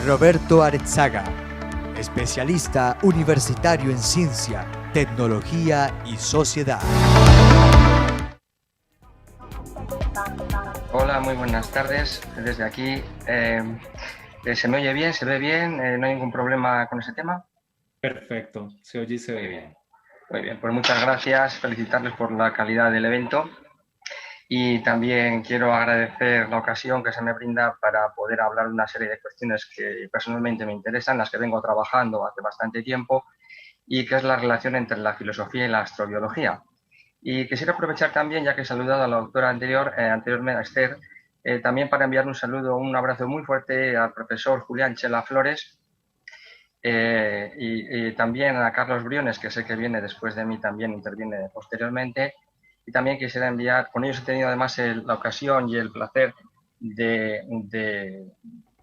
Roberto Arechaga, especialista universitario en ciencia, tecnología y sociedad. Hola, muy buenas tardes. Desde aquí, ¿se me oye bien? ¿Se ve bien? ¿No hay ningún problema con ese tema? Perfecto, se oye y se ve bien. Muy bien, pues muchas gracias. Felicitarles por la calidad del evento. Y también quiero agradecer la ocasión que se me brinda para poder hablar de una serie de cuestiones que personalmente me interesan, las que vengo trabajando hace bastante tiempo, y que es la relación entre la filosofía y la astrobiología. Y quisiera aprovechar también, ya que he saludado a la doctora anteriormente, a Esther, también para enviar un saludo, un abrazo muy fuerte al profesor Julián Chela Flores y también a Carlos Briones, que sé que viene después de mí, también interviene posteriormente. Y también quisiera enviar, con ellos he tenido además la ocasión y el placer de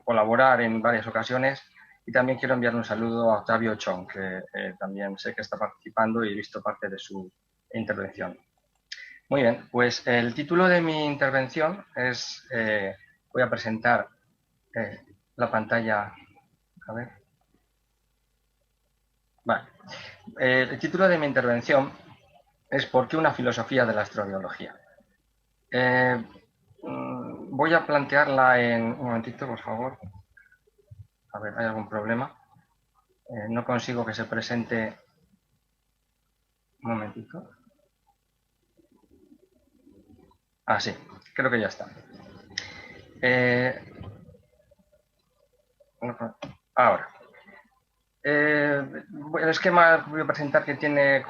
colaborar en varias ocasiones. Y también quiero enviar un saludo a Octavio Chong, que también sé que está participando y he visto parte de su intervención. Muy bien, pues el título de mi intervención es, voy a presentar la pantalla, a ver. Vale. El título de mi intervención es ¿por qué una filosofía de la astrobiología? Voy a plantearla en un momentito, por favor. A ver, ¿hay algún problema? No consigo que se presente. Un momentito. Ah, sí, creo que ya está. Ahora. El esquema que voy a presentar que tiene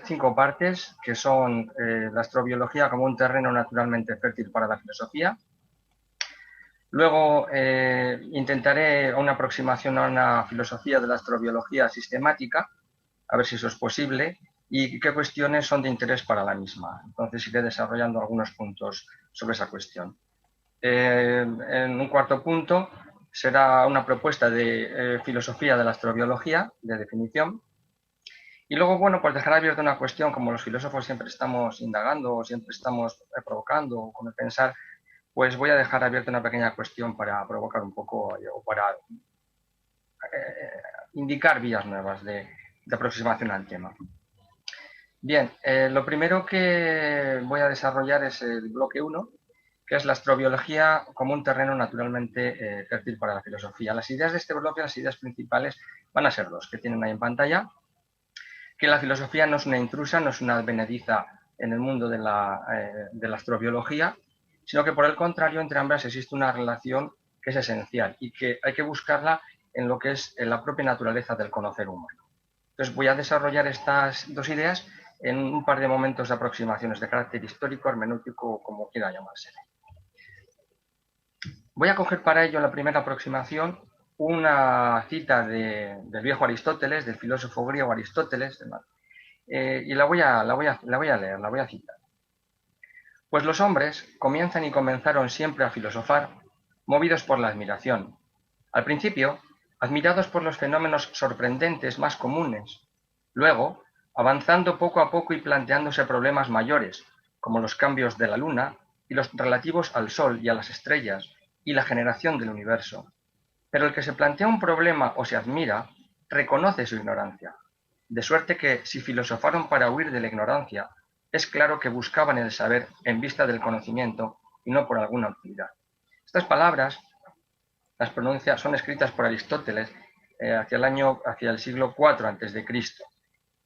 5 partes, que son la astrobiología como un terreno naturalmente fértil para la filosofía. Luego intentaré una aproximación a una filosofía de la astrobiología sistemática, a ver si eso es posible, y qué cuestiones son de interés para la misma. Entonces iré desarrollando algunos puntos sobre esa cuestión. En un cuarto punto será una propuesta de filosofía de la astrobiología, de definición. Y luego, bueno, pues dejar abierta una cuestión, como los filósofos siempre estamos indagando, o siempre estamos provocando, o con el pensar, pues voy a dejar abierta una pequeña cuestión para provocar un poco, o para indicar vías nuevas de aproximación al tema. Bien, lo primero que voy a desarrollar es el bloque 1, que es la astrobiología como un terreno naturalmente fértil para la filosofía. Las ideas de este bloque, las ideas principales, van a ser dos, que tienen ahí en pantalla, que la filosofía no es una intrusa, no es una advenediza en el mundo de la astrobiología, sino que por el contrario, entre ambas existe una relación que es esencial y que hay que buscarla en lo que es en la propia naturaleza del conocer humano. Entonces voy a desarrollar estas dos ideas en un par de momentos de aproximaciones de carácter histórico, hermenéutico, como quiera llamársele. Voy a coger para ello la primera aproximación una cita del viejo Aristóteles, del filósofo griego Aristóteles, y la voy a leer, la voy a citar. Pues los hombres comienzan y comenzaron siempre a filosofar, movidos por la admiración. Al principio, admirados por los fenómenos sorprendentes más comunes. Luego, avanzando poco a poco y planteándose problemas mayores, como los cambios de la luna y los relativos al Sol y a las estrellas, y la generación del universo. Pero el que se plantea un problema o se admira, reconoce su ignorancia. De suerte que, si filosofaron para huir de la ignorancia, es claro que buscaban el saber en vista del conocimiento y no por alguna utilidad. Estas palabras las pronuncia, son escritas por Aristóteles hacia el siglo IV a.C.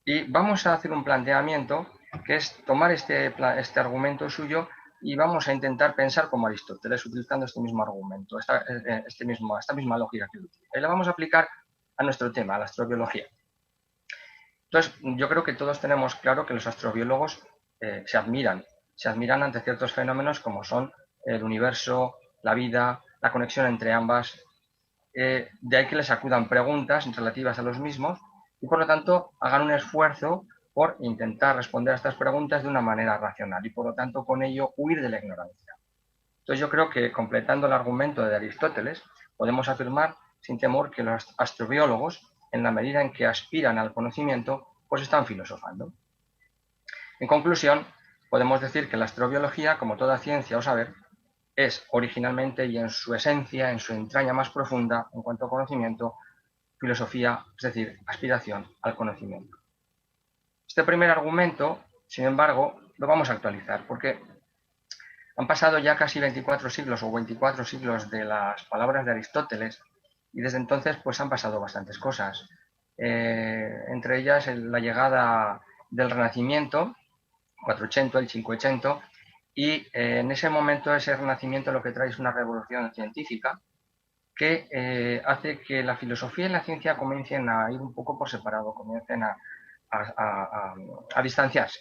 Y vamos a hacer un planteamiento que es tomar este argumento suyo y vamos a intentar pensar como Aristóteles, utilizando este mismo argumento, esta misma lógica que utiliza. Y la vamos a aplicar a nuestro tema, a la astrobiología. Entonces, yo creo que todos tenemos claro que los astrobiólogos se admiran ante ciertos fenómenos como son el universo, la vida, la conexión entre ambas. De ahí que les acudan preguntas relativas a los mismos y, por lo tanto, hagan un esfuerzo por intentar responder a estas preguntas de una manera racional y, por lo tanto, con ello huir de la ignorancia. Entonces, yo creo que, completando el argumento de Aristóteles, podemos afirmar sin temor que los astrobiólogos, en la medida en que aspiran al conocimiento, pues están filosofando. En conclusión, podemos decir que la astrobiología, como toda ciencia o saber, es originalmente y en su esencia, en su entraña más profunda, en cuanto a conocimiento, filosofía, es decir, aspiración al conocimiento. Este primer argumento, sin embargo, lo vamos a actualizar porque han pasado ya casi 24 siglos o 24 siglos de las palabras de Aristóteles y desde entonces pues han pasado bastantes cosas. Entre ellas la llegada del Renacimiento, 400, el 500, y en ese momento ese Renacimiento lo que trae es una revolución científica que hace que la filosofía y la ciencia comiencen a ir un poco por separado, comiencen a distanciarse.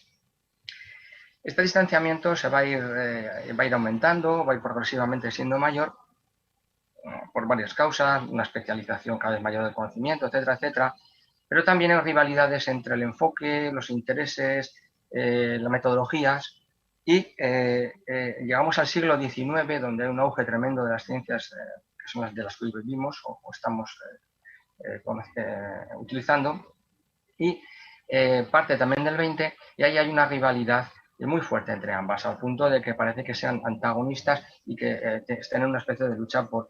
Este distanciamiento se va a ir aumentando, va a ir progresivamente siendo mayor por varias causas, una especialización cada vez mayor del conocimiento, etcétera, etcétera, pero también hay rivalidades entre el enfoque, los intereses, las metodologías, y llegamos al siglo XIX, donde hay un auge tremendo de las ciencias que son las de las que hoy vivimos o estamos utilizando, y parte también del XX, y ahí hay una rivalidad muy fuerte entre ambas, al punto de que parece que sean antagonistas y que estén en una especie de lucha por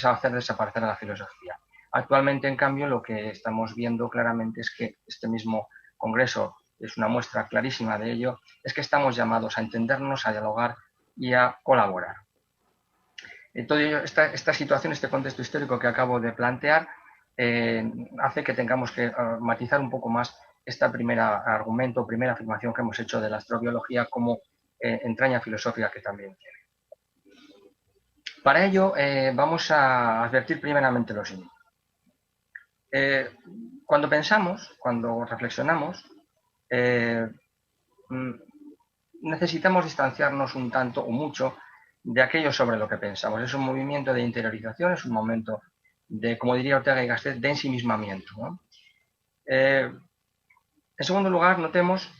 hacer desaparecer a la filosofía. Actualmente, en cambio, lo que estamos viendo claramente es que este mismo congreso es una muestra clarísima de ello, es que estamos llamados a entendernos, a dialogar y a colaborar. Todo ello, esta situación, este contexto histórico que acabo de plantear, hace que tengamos que matizar un poco más esta primera argumento, primera afirmación que hemos hecho de la astrobiología como entraña filosófica que también tiene. Para ello, vamos a advertir primeramente lo siguiente. Cuando pensamos, cuando reflexionamos, necesitamos distanciarnos un tanto o mucho de aquello sobre lo que pensamos. Es un movimiento de interiorización, es un momento de, como diría Ortega y Gasset, de ensimismamiento, ¿no? En segundo lugar, notemos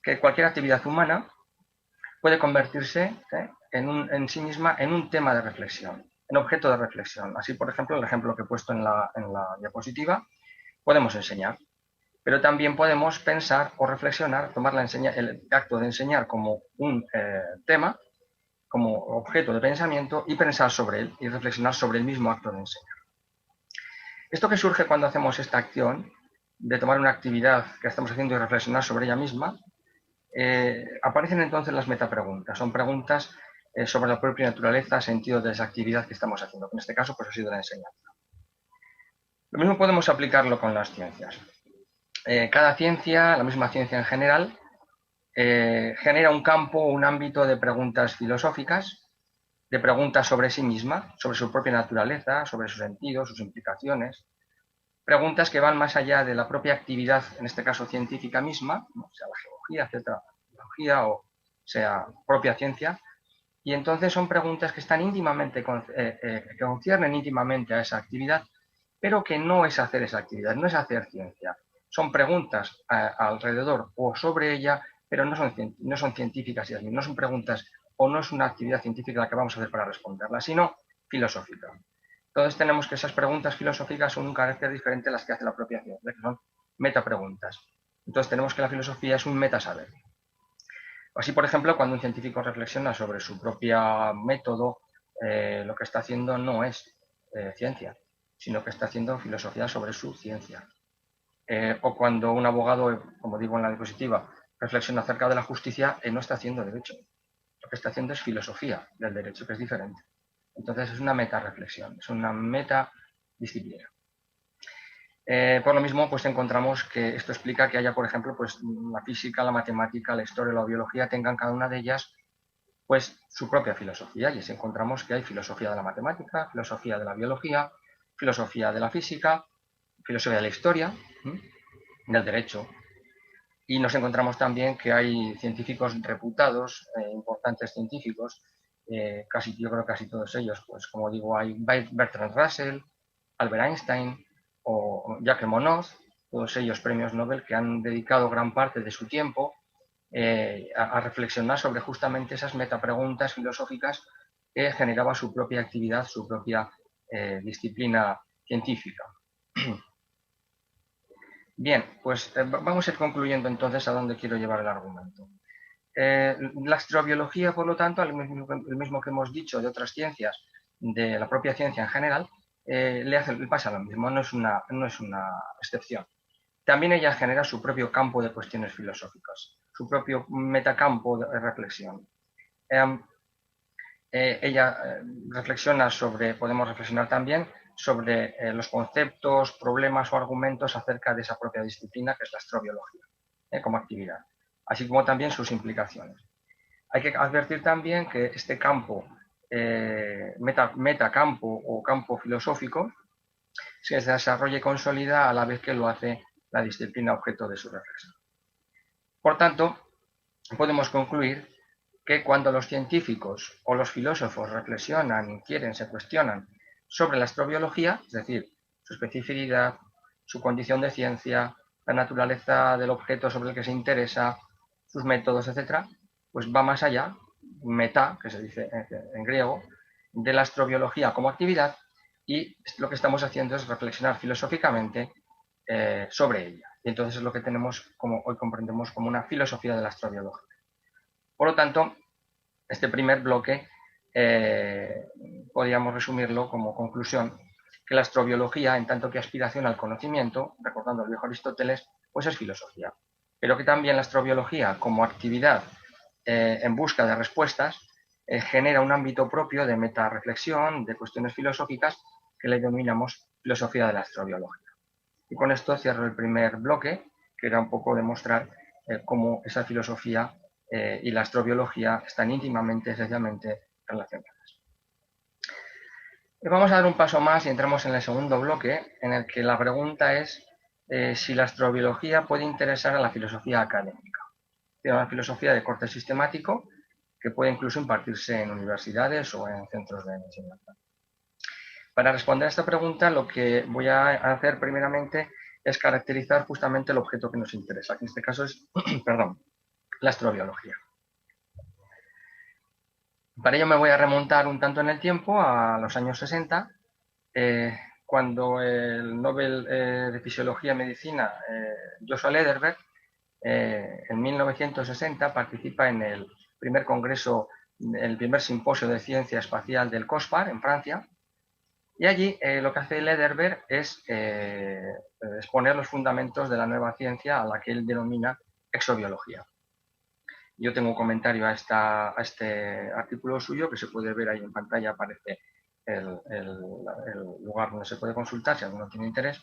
que cualquier actividad humana puede convertirse en sí misma en un tema de reflexión, en objeto de reflexión. Así, por ejemplo, el ejemplo que he puesto en la diapositiva, podemos enseñar, pero también podemos pensar o reflexionar, tomar el acto de enseñar como un tema, como objeto de pensamiento y pensar sobre él y reflexionar sobre el mismo acto de enseñar. Esto que surge cuando hacemos esta acción de tomar una actividad que estamos haciendo y reflexionar sobre ella misma, aparecen entonces las metapreguntas. Son preguntas sobre la propia naturaleza, sentido de esa actividad que estamos haciendo, que en este caso pues, ha sido la enseñanza. Lo mismo podemos aplicarlo con las ciencias. Cada ciencia, la misma ciencia en general, genera un campo, un ámbito de preguntas filosóficas, de preguntas sobre sí misma, sobre su propia naturaleza, sobre sus sentidos, sus implicaciones, preguntas que van más allá de la propia actividad, en este caso científica misma, ¿no? Sea la geología, etcétera, biología o sea propia ciencia, y entonces son preguntas que están íntimamente, que conciernen íntimamente a esa actividad, pero que no es hacer esa actividad, no es hacer ciencia. Son preguntas alrededor o sobre ella, pero no son científicas y no son preguntas o no es una actividad científica la que vamos a hacer para responderla, sino filosófica. Entonces tenemos que esas preguntas filosóficas son un carácter diferente a las que hace la propia ciencia, que son metapreguntas. Entonces tenemos que la filosofía es un metasaber. Así, por ejemplo, cuando un científico reflexiona sobre su propio método, lo que está haciendo no es ciencia, sino que está haciendo filosofía sobre su ciencia. O cuando un abogado, como digo en la diapositiva, reflexiona acerca de la justicia, no está haciendo derecho. Lo que está haciendo es filosofía del derecho, que es diferente. Entonces es una meta-reflexión, es una metadisciplina. Por lo mismo, pues encontramos que esto explica que haya, por ejemplo, pues la física, la matemática, la historia, la biología, tengan cada una de ellas pues su propia filosofía. Y así encontramos que hay filosofía de la matemática, filosofía de la biología, filosofía de la física, filosofía de la historia, del derecho. Y nos encontramos también que hay científicos reputados, importantes científicos, yo creo casi todos ellos, pues como digo, hay Bertrand Russell, Albert Einstein o Jacques Monod, todos ellos premios Nobel que han dedicado gran parte de su tiempo a reflexionar sobre justamente esas metapreguntas filosóficas que generaba su propia actividad, su propia disciplina científica. Bien, pues vamos a ir concluyendo entonces a dónde quiero llevar el argumento. La astrobiología, por lo tanto, el mismo que hemos dicho de otras ciencias, de la propia ciencia en general, le pasa lo mismo, no es una excepción. También ella genera su propio campo de cuestiones filosóficas, su propio metacampo de reflexión. Ella reflexiona sobre, podemos reflexionar también sobre los conceptos, problemas o argumentos acerca de esa propia disciplina que es la astrobiología, como actividad, así como también sus implicaciones. Hay que advertir también que este campo, metacampo o campo filosófico, se desarrolla y consolida a la vez que lo hace la disciplina objeto de su reflexión. Por tanto, podemos concluir que cuando los científicos o los filósofos reflexionan, inquieren, se cuestionan sobre la astrobiología, es decir, su especificidad, su condición de ciencia, la naturaleza del objeto sobre el que se interesa, sus métodos, etc., pues va más allá, meta, que se dice en griego, de la astrobiología como actividad, y lo que estamos haciendo es reflexionar filosóficamente sobre ella. Y entonces es lo que tenemos, como hoy comprendemos, como una filosofía de la astrobiología. Por lo tanto, este primer bloque podríamos resumirlo como conclusión, que la astrobiología, en tanto que aspiración al conocimiento, recordando al viejo Aristóteles, pues es filosofía. Pero que también la astrobiología, como actividad en busca de respuestas, genera un ámbito propio de metarreflexión, de cuestiones filosóficas, que le denominamos filosofía de la astrobiología. Y con esto cierro el primer bloque, que era un poco demostrar cómo esa filosofía y la astrobiología están íntimamente, esencialmente relacionadas. Y vamos a dar un paso más y entramos en el segundo bloque, en el que la pregunta es si la astrobiología puede interesar a la filosofía académica. Es una filosofía de corte sistemático que puede incluso impartirse en universidades o en centros de enseñanza. Para responder a esta pregunta, lo que voy a hacer primeramente es caracterizar justamente el objeto que nos interesa, que en este caso es, perdón, la astrobiología. Para ello me voy a remontar un tanto en el tiempo, a los años 60, cuando el Nobel de Fisiología y Medicina, Joshua Lederberg, en 1960 participa en el primer congreso, el primer simposio de ciencia espacial del COSPAR en Francia, y allí lo que hace Lederberg es exponer los fundamentos de la nueva ciencia a la que él denomina exobiología. Yo tengo un comentario a este artículo suyo que se puede ver ahí en pantalla, aparece el lugar donde se puede consultar si alguno tiene interés.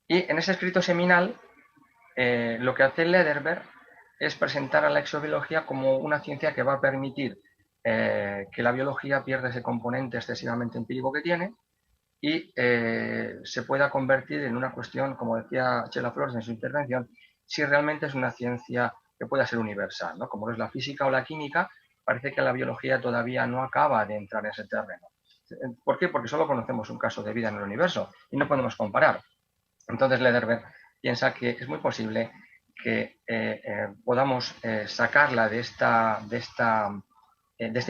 Y en ese escrito seminal, lo que hace Lederberg es presentar a la exobiología como una ciencia que va a permitir que la biología pierda ese componente excesivamente empírico que tiene y se pueda convertir en una cuestión, como decía Chela Flores en su intervención, si realmente es una ciencia que pueda ser universal, ¿no? Como es la física o la química, parece que la biología todavía no acaba de entrar en ese terreno. ¿Por qué? Porque solo conocemos un caso de vida en el universo y no podemos comparar. Entonces Lederberg piensa que es muy posible que podamos sacarla de este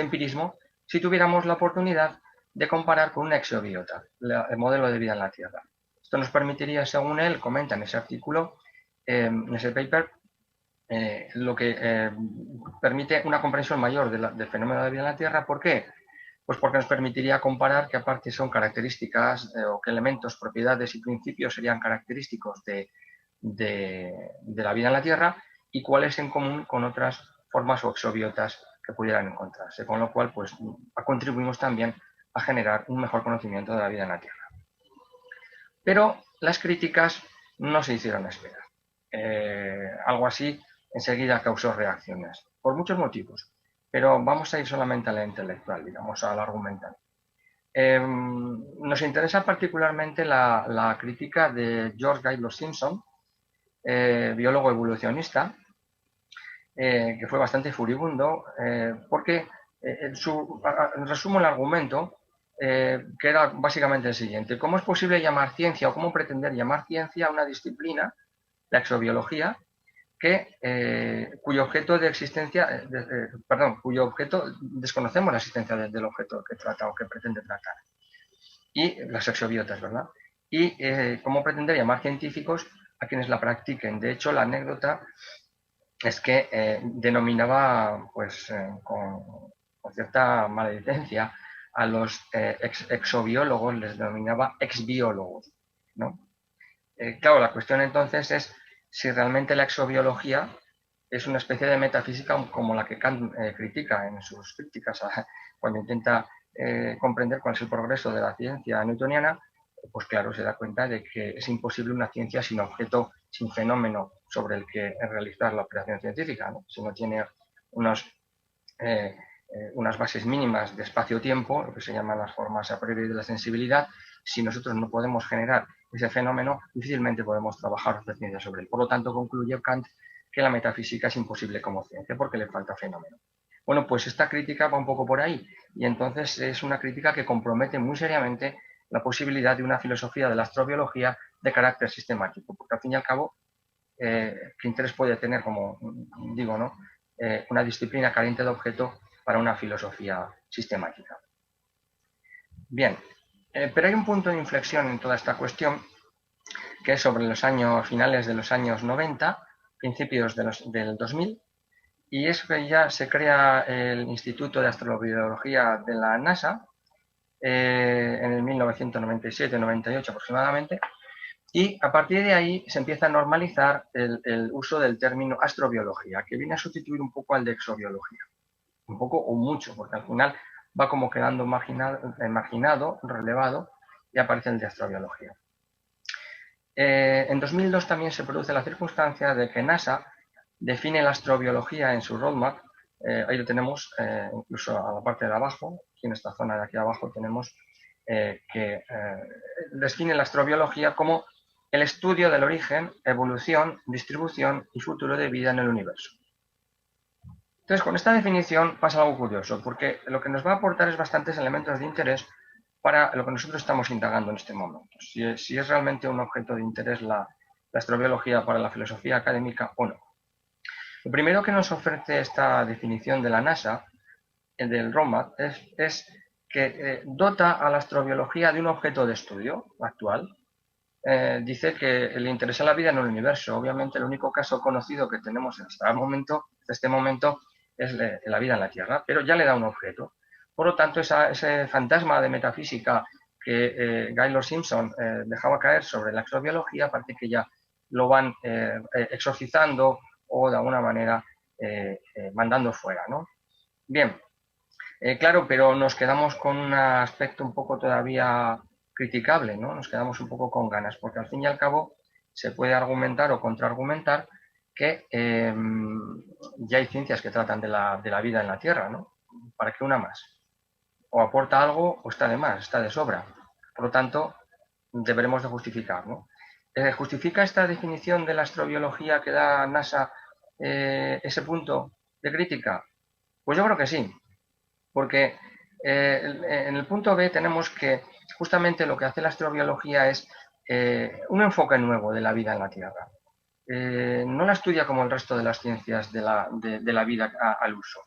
empirismo si tuviéramos la oportunidad de comparar con una exobiota, el modelo de vida en la Tierra. Esto nos permitiría, según él, comenta en ese artículo, en ese paper, lo que permite una comprensión mayor del fenómeno de vida en la Tierra. ¿Por qué? Pues porque nos permitiría comparar qué aparte son características o qué elementos, propiedades y principios serían característicos de la vida en la Tierra y cuáles en común con otras formas o exobiotas que pudieran encontrarse. Con lo cual, pues contribuimos también a generar un mejor conocimiento de la vida en la Tierra. Pero las críticas no se hicieron esperar. Algo así enseguida causó reacciones, por muchos motivos. Pero vamos a ir solamente a la intelectual, digamos, a la argumental. Nos interesa particularmente la crítica de George Gaylord Simpson, biólogo evolucionista, que fue bastante furibundo, porque resumo el argumento, que era básicamente el siguiente. ¿Cómo es posible llamar ciencia o cómo pretender llamar ciencia a una disciplina, la exobiología, cuyo objeto de existencia, cuyo objeto desconocemos la existencia del objeto que trata o que pretende tratar? Y las exobiotas, ¿verdad? Y cómo pretender llamar científicos a quienes la practiquen. De hecho, la anécdota es que denominaba, pues, con cierta maledicencia, a los exobiólogos les denominaba exbiólogos, ¿no? Claro, la cuestión entonces es si realmente la exobiología es una especie de metafísica como la que Kant critica en sus críticas cuando intenta comprender cuál es el progreso de la ciencia newtoniana. Pues claro, se da cuenta de que es imposible una ciencia sin objeto, sin fenómeno sobre el que realizar la operación científica, ¿no? Si no tiene unos, eh, unas bases mínimas de espacio-tiempo, lo que se llaman las formas a priori de la sensibilidad, si nosotros no podemos generar ese fenómeno, difícilmente podemos trabajar la ciencia sobre él. Por lo tanto, concluye Kant que la metafísica es imposible como ciencia porque le falta fenómeno. Bueno, pues esta crítica va un poco por ahí y entonces es una crítica que compromete muy seriamente la posibilidad de una filosofía de la astrobiología de carácter sistemático, porque al fin y al cabo, ¿qué interés puede tener, como digo, ¿no? Una disciplina carente de objeto para una filosofía sistemática? Bien, pero hay un punto de inflexión en toda esta cuestión que es sobre los años finales de los años 90, principios del 2000, y es que ya se crea el Instituto de Astrobiología de la NASA en el 1997-98 aproximadamente, y a partir de ahí se empieza a normalizar el uso del término astrobiología, que viene a sustituir un poco al de exobiología, un poco o mucho, porque al final va como quedando marginado, relevado, y aparece el de astrobiología. En 2002 también se produce la circunstancia de que NASA define la astrobiología en su roadmap. Ahí lo tenemos, incluso a la parte de abajo, aquí en esta zona de aquí abajo tenemos que define la astrobiología como el estudio del origen, evolución, distribución y futuro de vida en el universo. Entonces, con esta definición pasa algo curioso, porque lo que nos va a aportar es bastantes elementos de interés para lo que nosotros estamos indagando en este momento. Si es realmente un objeto de interés la astrobiología para la filosofía académica o no. Lo primero que nos ofrece esta definición de la NASA, del roadmap, es que dota a la astrobiología de un objeto de estudio actual. Dice que le interesa la vida en el universo. Obviamente, el único caso conocido que tenemos hasta este momento es la vida en la Tierra, pero ya le da un objeto. Por lo tanto, ese fantasma de metafísica que Gaylord Simpson dejaba caer sobre la astrobiología parece que ya lo van exorcizando o de alguna manera mandando fuera, ¿no? Bien, claro, pero nos quedamos con un aspecto un poco todavía criticable, ¿no? Nos quedamos un poco con ganas, porque al fin y al cabo se puede argumentar o contraargumentar que ya hay ciencias que tratan de la vida en la Tierra, ¿no? ¿Para qué una más? O aporta algo o está de más, está de sobra. Por lo tanto, deberemos de justificar, ¿no? ¿Justifica esta definición de la astrobiología que da NASA ese punto de crítica? Pues yo creo que sí, porque en el punto B tenemos que justamente lo que hace la astrobiología es un enfoque nuevo de la vida en la Tierra. No la estudia como el resto de las ciencias de la vida al uso.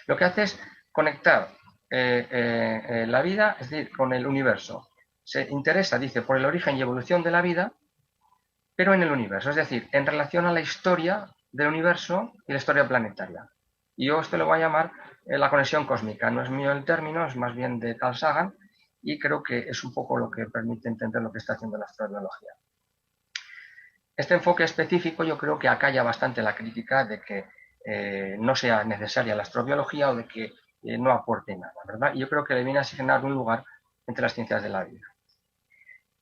Lo que hace es conectar la vida, es decir, con el universo. Se interesa, dice, por el origen y evolución de la vida, pero en el universo, es decir, en relación a la historia del universo y la historia planetaria. Y yo esto lo voy a llamar la conexión cósmica. No es mío el término, es más bien de Carl Sagan, y creo que es un poco lo que permite entender lo que está haciendo la astrobiología. Este enfoque específico yo creo que acalla bastante la crítica de que no sea necesaria la astrobiología o de que no aporte nada, ¿verdad? Y yo creo que le viene a asignar un lugar entre las ciencias de la vida.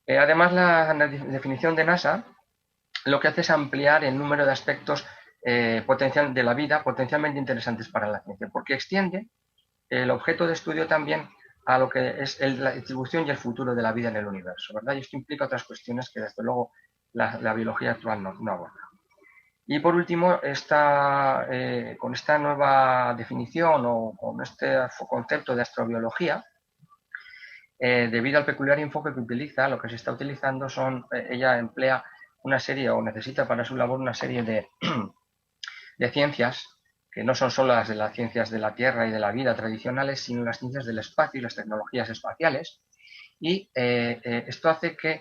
Además, la definición de NASA lo que hace es ampliar el número de aspectos potencial de la vida potencialmente interesantes para la ciencia, porque extiende el objeto de estudio también a lo que es la distribución y el futuro de la vida en el universo, ¿verdad? Y esto implica otras cuestiones que desde luego la biología actual no aborda. Y por último, con esta nueva definición o con este concepto de astrobiología, debido al peculiar enfoque que utiliza, lo que se está utilizando ella emplea una serie o necesita para su labor una serie de ciencias que no son solo las de las ciencias de la Tierra y de la vida tradicionales, sino las ciencias del espacio y las tecnologías espaciales. Y esto hace que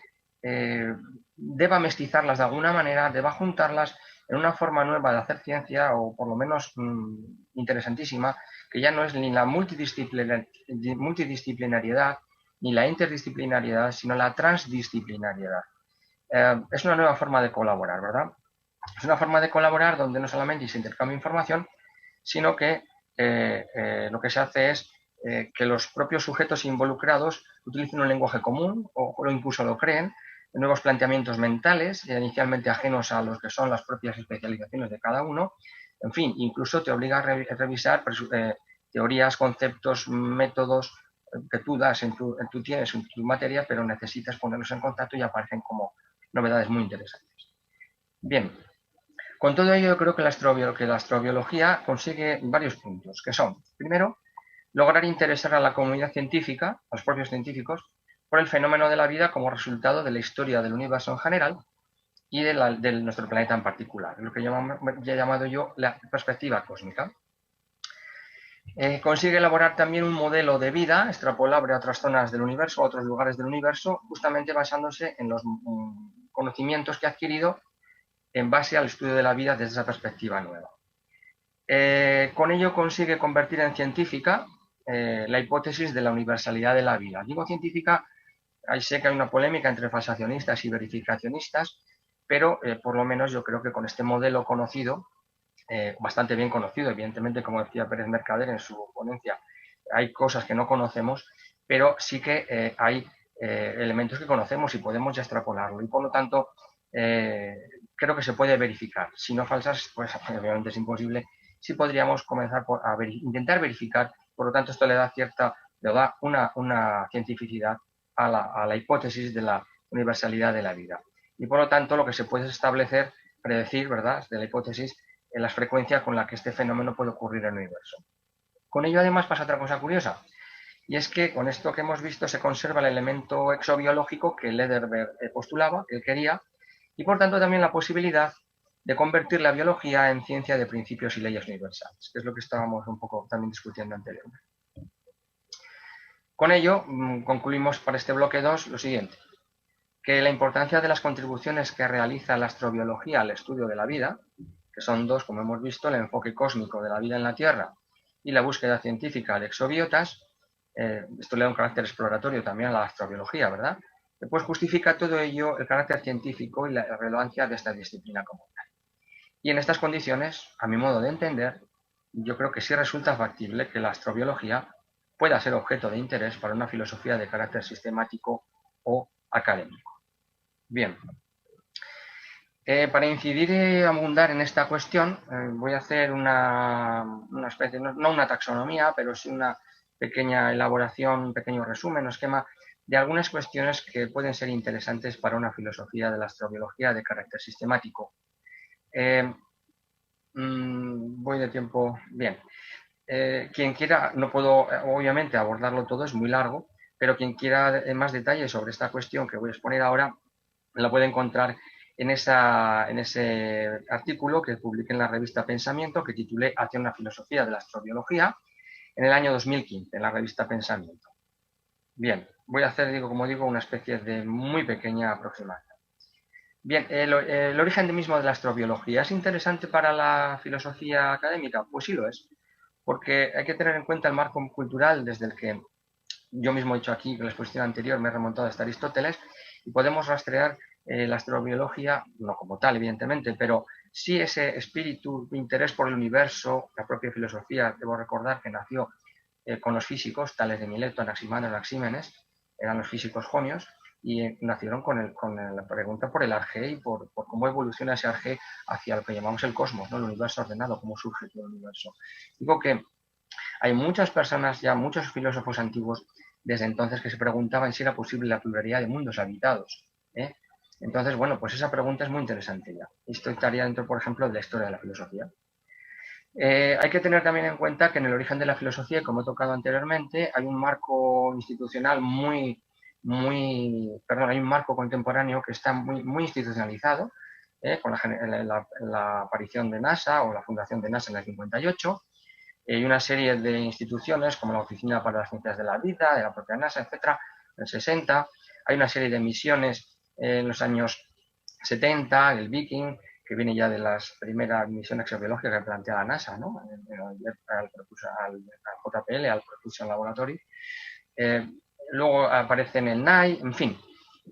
deba mestizarlas de alguna manera, deba juntarlas en una forma nueva de hacer ciencia, o por lo menos interesantísima, que ya no es ni la multidisciplinariedad ni la interdisciplinariedad, sino la transdisciplinariedad. Es una nueva forma de colaborar, ¿verdad? Es una forma de colaborar donde no solamente se intercambia información, sino que lo que se hace es que los propios sujetos involucrados utilicen un lenguaje común o incluso lo creen, nuevos planteamientos mentales, inicialmente ajenos a los que son las propias especializaciones de cada uno. En fin, incluso te obliga a revisar teorías, conceptos, métodos que tú das, tú tienes en tu materia, pero necesitas ponerlos en contacto y aparecen como novedades muy interesantes. Bien, con todo ello yo creo que la astrobiología consigue varios puntos, que son, primero, lograr interesar a la comunidad científica, a los propios científicos, por el fenómeno de la vida como resultado de la historia del universo en general y de nuestro planeta en particular, lo que he llamado yo la perspectiva cósmica. Consigue elaborar también un modelo de vida extrapolable a otras zonas del universo, a otros lugares del universo, justamente basándose en los conocimientos que ha adquirido en base al estudio de la vida desde esa perspectiva nueva. Con ello consigue convertir en científica la hipótesis de la universalidad de la vida. Digo científica, ahí sé que hay una polémica entre falsacionistas y verificacionistas, pero por lo menos yo creo que con este modelo conocido, bastante bien conocido, evidentemente, como decía Pérez Mercader en su ponencia, hay cosas que no conocemos, pero sí que hay elementos que conocemos y podemos ya extrapolarlo. Y por lo tanto, creo que se puede verificar. Si no falsas, pues obviamente es imposible. Sí podríamos comenzar a intentar verificar, por lo tanto esto le da una cientificidad a la hipótesis de la universalidad de la vida. Y por lo tanto lo que se puede es establecer, predecir, ¿verdad?, de la hipótesis en las frecuencias con las que este fenómeno puede ocurrir en el universo. Con ello además pasa otra cosa curiosa, y es que con esto que hemos visto se conserva el elemento exobiológico que Lederberg postulaba, que él quería, y por tanto también la posibilidad de convertir la biología en ciencia de principios y leyes universales, que es lo que estábamos un poco también discutiendo anteriormente. Con ello concluimos para este bloque 2 lo siguiente, que la importancia de las contribuciones que realiza la astrobiología al estudio de la vida, que son dos, como hemos visto, el enfoque cósmico de la vida en la Tierra y la búsqueda científica de exobiotas, esto le da un carácter exploratorio también a la astrobiología, ¿verdad?, pues justifica todo ello el carácter científico y la relevancia de esta disciplina como tal. Y en estas condiciones, a mi modo de entender, yo creo que sí resulta factible que la astrobiología pueda ser objeto de interés para una filosofía de carácter sistemático o académico. Bien, para incidir y abundar en esta cuestión, voy a hacer una especie, no una taxonomía, pero sí una pequeña elaboración, un pequeño resumen o esquema de algunas cuestiones que pueden ser interesantes para una filosofía de la astrobiología de carácter sistemático. Voy de tiempo. Bien. Quien quiera, no puedo obviamente abordarlo todo, es muy largo, pero quien quiera más detalles sobre esta cuestión que voy a exponer ahora, la puede encontrar en ese artículo que publiqué en la revista Pensamiento, que titulé Hacia una filosofía de la astrobiología, en el año 2015, en la revista Pensamiento. Bien, voy a hacer, como digo, una especie de muy pequeña aproximación. Bien, el origen mismo de la astrobiología, ¿es interesante para la filosofía académica? Pues sí lo es, porque hay que tener en cuenta el marco cultural desde el que yo mismo he dicho aquí, en la exposición anterior me he remontado hasta Aristóteles, y podemos rastrear la astrobiología, no como tal, evidentemente, pero sí ese espíritu de interés por el universo, la propia filosofía. Debo recordar que nació con los físicos, Tales de Mileto, Anaximandro, Anaxímenes, eran los físicos jonios, y nacieron con la pregunta por el arjé y por cómo evoluciona ese arjé hacia lo que llamamos el cosmos, ¿no?, el universo ordenado, cómo surge todo el universo. Digo que hay muchas personas, ya muchos filósofos antiguos, desde entonces, que se preguntaban si era posible la pluralidad de mundos habitados. Entonces, bueno, pues esa pregunta es muy interesante ya. Esto estaría dentro, por ejemplo, de la historia de la filosofía. Hay que tener también en cuenta que en el origen de la filosofía, como he tocado anteriormente, hay un marco institucional hay un marco contemporáneo que está muy institucionalizado, con la aparición de NASA o la fundación de NASA en el 58, y una serie de instituciones como la Oficina para las Ciencias de la Vida, de la propia NASA, etcétera, en el 60. Hay una serie de misiones en los años 70, el Viking, que viene ya de las primeras misiones exobiológicas que plantea la NASA, ¿no? Al JPL, al Propulsion Laboratory. Luego aparece en el NAI, en fin.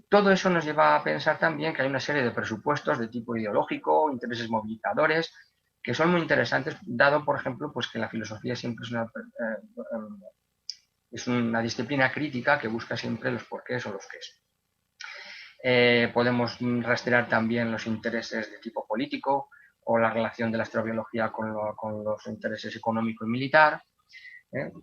Todo eso nos lleva a pensar también que hay una serie de presupuestos de tipo ideológico, intereses movilizadores, que son muy interesantes, dado, por ejemplo, pues que la filosofía siempre es una disciplina crítica que busca siempre los porqués o los qués. Podemos rastrear también los intereses de tipo político o la relación de la astrobiología con los intereses económico y militar,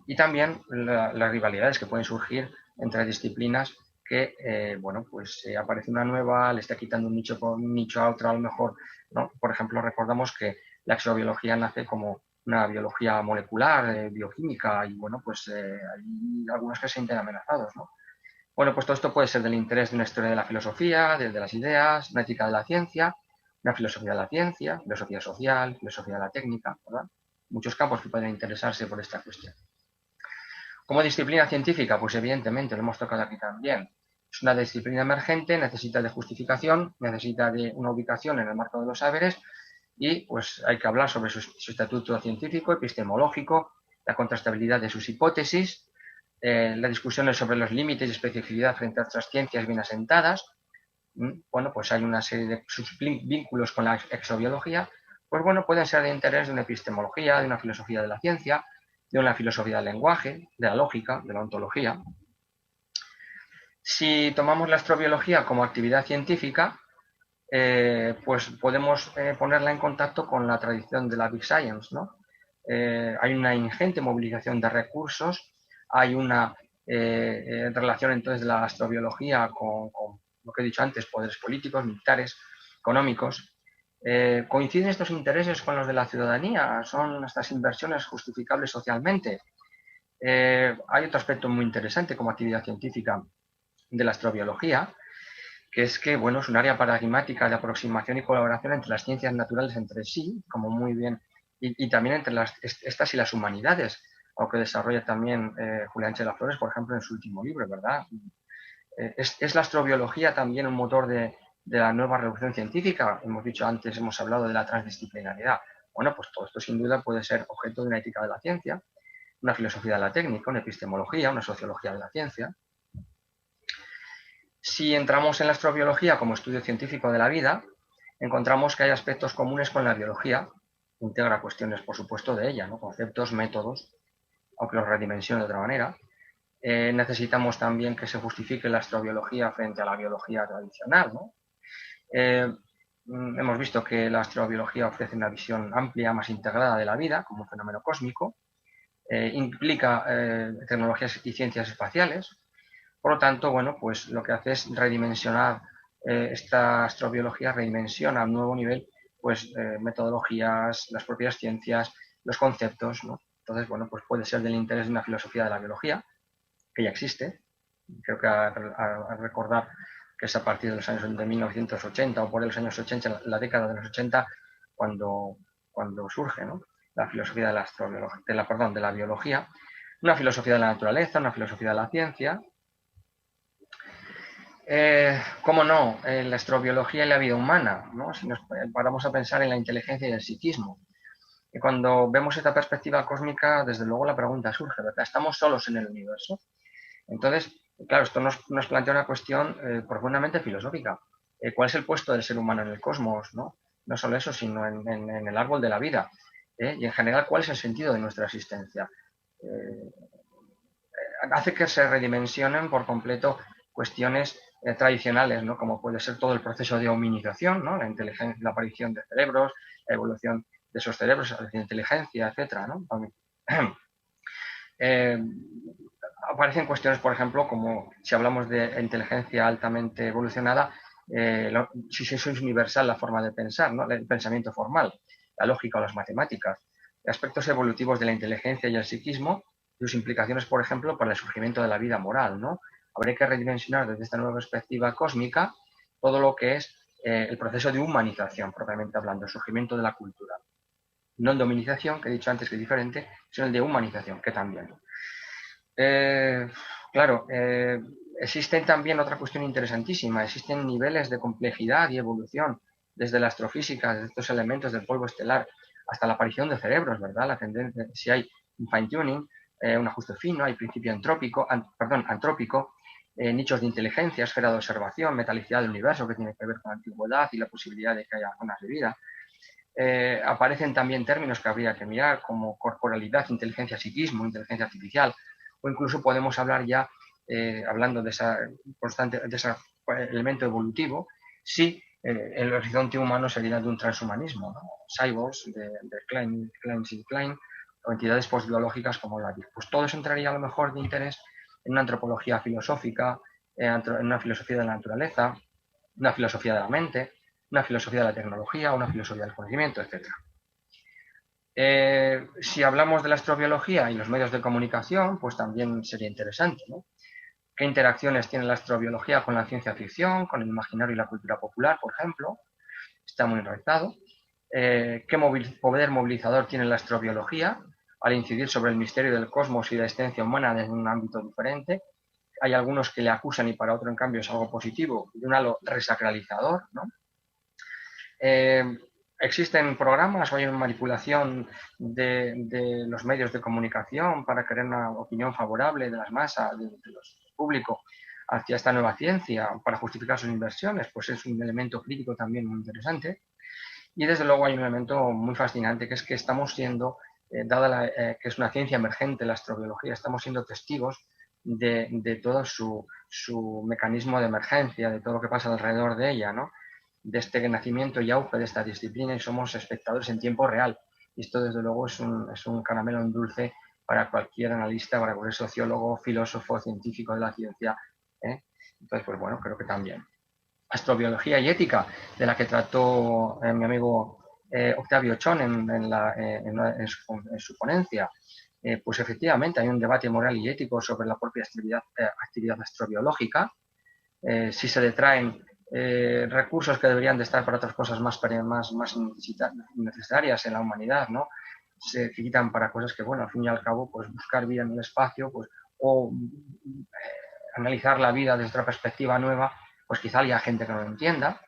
y también las rivalidades que pueden surgir entre disciplinas que, bueno, pues aparece una nueva, le está quitando un nicho a otra a lo mejor, ¿no? Por ejemplo, recordamos que la exobiología nace como una biología molecular, bioquímica, y bueno, pues hay algunos que se sienten amenazados, ¿no? Bueno, pues todo esto puede ser del interés de una historia de la filosofía, de las ideas, una ética de la ciencia, una filosofía de la ciencia, filosofía social, filosofía de la técnica, ¿verdad? Muchos campos que pueden interesarse por esta cuestión. Como disciplina científica, pues evidentemente lo hemos tocado aquí también. Es una disciplina emergente, necesita de justificación, necesita de una ubicación en el marco de los saberes y pues hay que hablar sobre su estatuto científico, epistemológico, la contrastabilidad de sus hipótesis, las discusiones sobre los límites y especificidad frente a otras ciencias bien asentadas. Bueno, pues hay una serie de sus vínculos con la exobiología, pues bueno, pueden ser de interés de una epistemología, de una filosofía de la ciencia, de una filosofía del lenguaje, de la lógica, de la ontología. Si tomamos la astrobiología como actividad científica, pues podemos ponerla en contacto con la tradición de la Big Science, ¿no? Hay una ingente movilización de recursos, hay una relación entonces de la astrobiología con lo que he dicho antes, poderes políticos, militares, económicos. ¿Coinciden estos intereses con los de la ciudadanía? ¿Son estas inversiones justificables socialmente? Hay otro aspecto muy interesante como actividad científica de la astrobiología, que es que, bueno, es un área paradigmática de aproximación y colaboración entre las ciencias naturales entre sí, como muy bien, y también entre estas y las humanidades, algo que desarrolla también Julián Chela Flores, por ejemplo, en su último libro, ¿verdad? ¿Es la astrobiología también un motor de la nueva revolución científica? Hemos dicho antes, hemos hablado de la transdisciplinaridad. Bueno, pues todo esto sin duda puede ser objeto de una ética de la ciencia, una filosofía de la técnica, una epistemología, una sociología de la ciencia. Si entramos en la astrobiología como estudio científico de la vida, encontramos que hay aspectos comunes con la biología, integra cuestiones, por supuesto, de ella, ¿no? Conceptos, métodos, aunque los redimensiona de otra manera. Necesitamos también que se justifique la astrobiología frente a la biología tradicional, ¿no? Hemos visto que la astrobiología ofrece una visión amplia, más integrada de la vida como un fenómeno cósmico, implica tecnologías y ciencias espaciales. Por lo tanto, bueno, pues lo que hace es redimensionar esta astrobiología, redimensiona a un nuevo nivel, pues metodologías, las propias ciencias, los conceptos, ¿no? Entonces, bueno, pues puede ser del interés de una filosofía de la biología, que ya existe. Creo que a recordar que es a partir de los años de 1980 o por los años 80, la década de los 80, cuando surge, ¿no? La filosofía de la astrobiología, de la biología, una filosofía de la naturaleza, una filosofía de la ciencia. ¿Cómo no? La astrobiología y la vida humana, ¿no? Si nos paramos a pensar en la inteligencia y el psiquismo. Y cuando vemos esta perspectiva cósmica, desde luego la pregunta surge, ¿verdad? ¿Estamos solos en el universo? Entonces, claro, esto nos plantea una cuestión profundamente filosófica. ¿Cuál es el puesto del ser humano en el cosmos? No, no solo eso, sino en el árbol de la vida. Y en general, ¿cuál es el sentido de nuestra existencia? Hace que se redimensionen por completo cuestiones tradicionales, ¿no? Como puede ser todo el proceso de hominización, ¿no? La inteligencia, la aparición de cerebros, la evolución de esos cerebros, la inteligencia, etcétera, ¿no? Aparecen cuestiones, por ejemplo, como si hablamos de inteligencia altamente evolucionada, si eso es universal la forma de pensar, ¿no? El pensamiento formal, la lógica o las matemáticas, aspectos evolutivos de la inteligencia y el psiquismo, y sus implicaciones, por ejemplo, para el surgimiento de la vida moral, ¿no? Habría que redimensionar desde esta nueva perspectiva cósmica todo lo que es el proceso de humanización, propiamente hablando, el surgimiento de la cultura. No el de hominización, que he dicho antes que es diferente, sino el de humanización, que también. Claro, existen también otra cuestión interesantísima, existen niveles de complejidad y evolución desde la astrofísica, de estos elementos del polvo estelar, hasta la aparición de cerebros, ¿verdad? La tendencia, si hay un fine-tuning, un ajuste fino, hay principio antrópico, nichos de inteligencia, esfera de observación, metalicidad del universo, que tiene que ver con la antigüedad y la posibilidad de que haya zonas de vida. Aparecen también términos que habría que mirar, como corporalidad, inteligencia, psiquismo, inteligencia artificial, o incluso podemos hablar ya, hablando de ese elemento evolutivo, si el horizonte humano sería de un transhumanismo, ¿no? Cyborgs de Klein y Klein, o entidades postbiológicas como la vida. Pues todo eso entraría a lo mejor de interés en una antropología filosófica, en una filosofía de la naturaleza, una filosofía de la mente, una filosofía de la tecnología, una filosofía del conocimiento, etc. Si hablamos de la astrobiología y los medios de comunicación, pues también sería interesante, ¿no? ¿Qué interacciones tiene la astrobiología con la ciencia ficción, con el imaginario y la cultura popular, por ejemplo? Está muy enraizado. ¿Qué poder movilizador tiene la astrobiología al incidir sobre el misterio del cosmos y la existencia humana desde un ámbito diferente? Hay algunos que le acusan y para otro, en cambio, es algo positivo, de un halo resacralizador, ¿no? ¿Existen programas o hay una manipulación de los medios de comunicación para crear una opinión favorable de las masas, de los públicos, hacia esta nueva ciencia para justificar sus inversiones? Pues es un elemento crítico también muy interesante. Y desde luego hay un elemento muy fascinante, que es que estamos siendo, dada que es una ciencia emergente, la astrobiología, estamos siendo testigos de todo su mecanismo de emergencia, de todo lo que pasa alrededor de ella, ¿no? De este nacimiento y auge de esta disciplina, y somos espectadores en tiempo real. Y esto, desde luego, es un caramelo en dulce para cualquier analista, para cualquier sociólogo, filósofo, científico de la ciencia, ¿eh? Entonces, pues bueno, creo que también. Astrobiología y ética, de la que trató mi amigo Octavio Chon en su ponencia. Pues efectivamente hay un debate moral y ético sobre la propia actividad astrobiológica. Si se detraen recursos que deberían de estar para otras cosas más necesarias en la humanidad, ¿no? Se quitan para cosas que, bueno, al fin y al cabo, pues buscar vida en el espacio, pues, o analizar la vida desde otra perspectiva nueva, pues quizá haya gente que no lo entienda.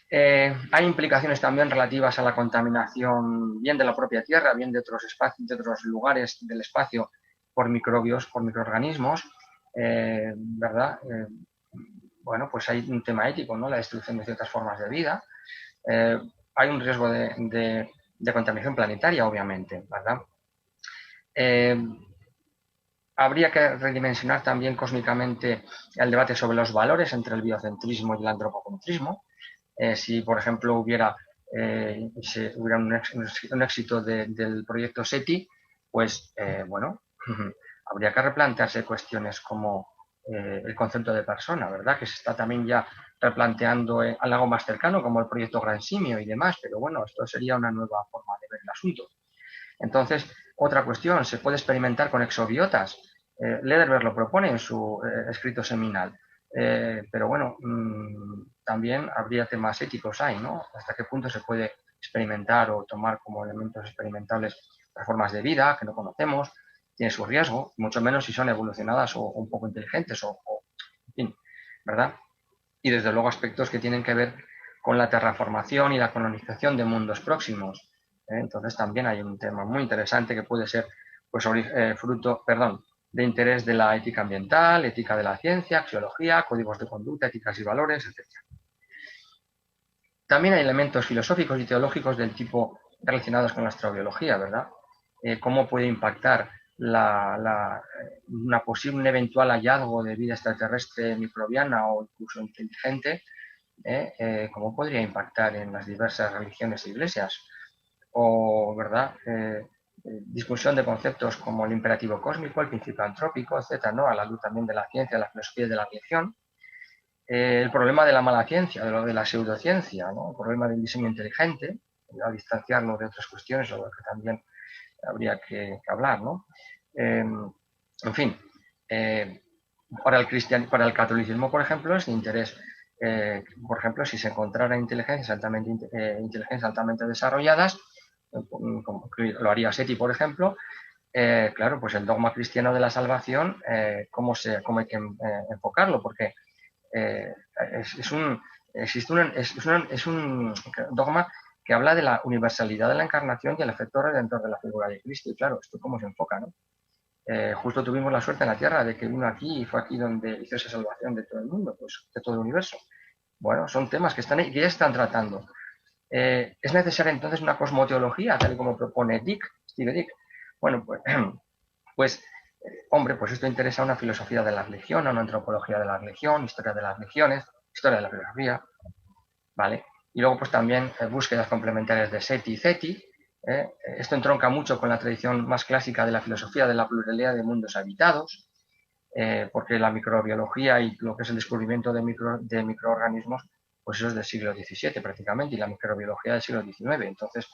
Hay implicaciones también relativas a la contaminación, bien de la propia Tierra, bien de otros espacios, de otros lugares del espacio, por microbios, por microorganismos, ¿verdad? Bueno, pues hay un tema ético, ¿no? La destrucción de ciertas formas de vida. Hay un riesgo de contaminación planetaria, obviamente, ¿verdad? Habría que redimensionar también cósmicamente el debate sobre los valores entre el biocentrismo y el antropocentrismo. Si, por ejemplo, hubiera un éxito del proyecto SETI, pues, bueno, habría que replantearse cuestiones como el concepto de persona, ¿verdad? Que se está también ya replanteando algo más cercano, como el proyecto Gran Simio y demás, pero bueno, esto sería una nueva forma de ver el asunto. Entonces, otra cuestión, ¿se puede experimentar con exobiotas? Lederberg lo propone en su escrito seminal. Pero bueno, también habría temas éticos ahí, ¿no? ¿Hasta qué punto se puede experimentar o tomar como elementos experimentables las formas de vida que no conocemos? Tiene su riesgo, mucho menos si son evolucionadas o un poco inteligentes en fin, ¿verdad? Y desde luego aspectos que tienen que ver con la terraformación y la colonización de mundos próximos. Entonces también hay un tema muy interesante que puede ser pues, fruto de interés de la ética ambiental, ética de la ciencia, axiología, códigos de conducta, éticas y valores, etc. También hay elementos filosóficos y teológicos del tipo relacionados con la astrobiología, ¿verdad? ¿Cómo puede impactar un eventual hallazgo de vida extraterrestre microbiana o incluso inteligente? ¿Cómo podría impactar en las diversas religiones e iglesias? O, ¿verdad? Discusión de conceptos como el imperativo cósmico, el principio antrópico, etc., ¿no? A la luz también de la ciencia, de la filosofía y de la religión. El problema de la mala ciencia, de la pseudociencia, ¿no? El problema del diseño inteligente, a distanciarlo de otras cuestiones, sobre lo que también habría que hablar, ¿no? En fin, para el catolicismo, por ejemplo, es de interés, por ejemplo, si se encontrara inteligencias altamente desarrolladas, como lo haría SETI, por ejemplo, claro, pues el dogma cristiano de la salvación, ¿cómo hay que enfocarlo? Porque es un dogma que habla de la universalidad de la encarnación y el efecto redentor de la figura de Cristo. Y claro, ¿esto cómo se enfoca, no? Justo tuvimos la suerte en la Tierra de que vino aquí y fue aquí donde hizo esa salvación de todo el mundo, pues de todo el universo. Bueno, son temas que están ahí, que ya están tratando. ¿Es necesaria entonces una cosmoteología, tal y como propone Steve Dick? Bueno, pues hombre, pues esto interesa a una filosofía de la religión, a una antropología de la religión, historia de las religiones, historia de la filosofía, ¿vale? Y luego pues también búsquedas complementarias de SETI y CETI. Esto entronca mucho con la tradición más clásica de la filosofía de la pluralidad de mundos habitados, porque la microbiología y lo que es el descubrimiento de microorganismos, pues eso es del siglo XVII prácticamente, y la microbiología del siglo XIX. Entonces,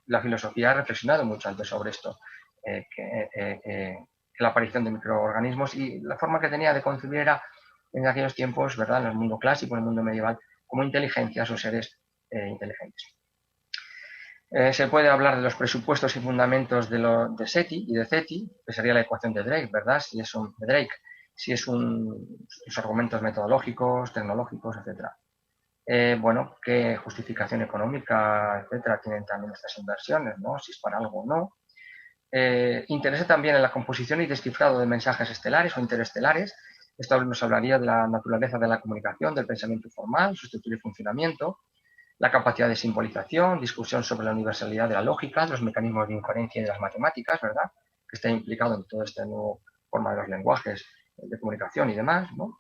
la filosofía ha reflexionado mucho antes sobre esto, que la aparición de microorganismos y la forma que tenía de concebir era en aquellos tiempos, ¿verdad?, en el mundo clásico, en el mundo medieval, como inteligencias o seres inteligentes. Se puede hablar de los presupuestos y fundamentos de SETI y de CETI, que sería la ecuación de Drake, ¿verdad? Si es los argumentos metodológicos, tecnológicos, etc. Bueno, qué justificación económica, etcétera, tienen también estas inversiones, ¿no? Si es para algo o no. Interesa también en la composición y descifrado de mensajes estelares o interestelares. Esto nos hablaría de la naturaleza de la comunicación, del pensamiento formal, su estructura y funcionamiento, la capacidad de simbolización, discusión sobre la universalidad de la lógica, de los mecanismos de incoherencia y de las matemáticas, ¿verdad?, que está implicado en toda esta nueva forma de los lenguajes de comunicación y demás, ¿no?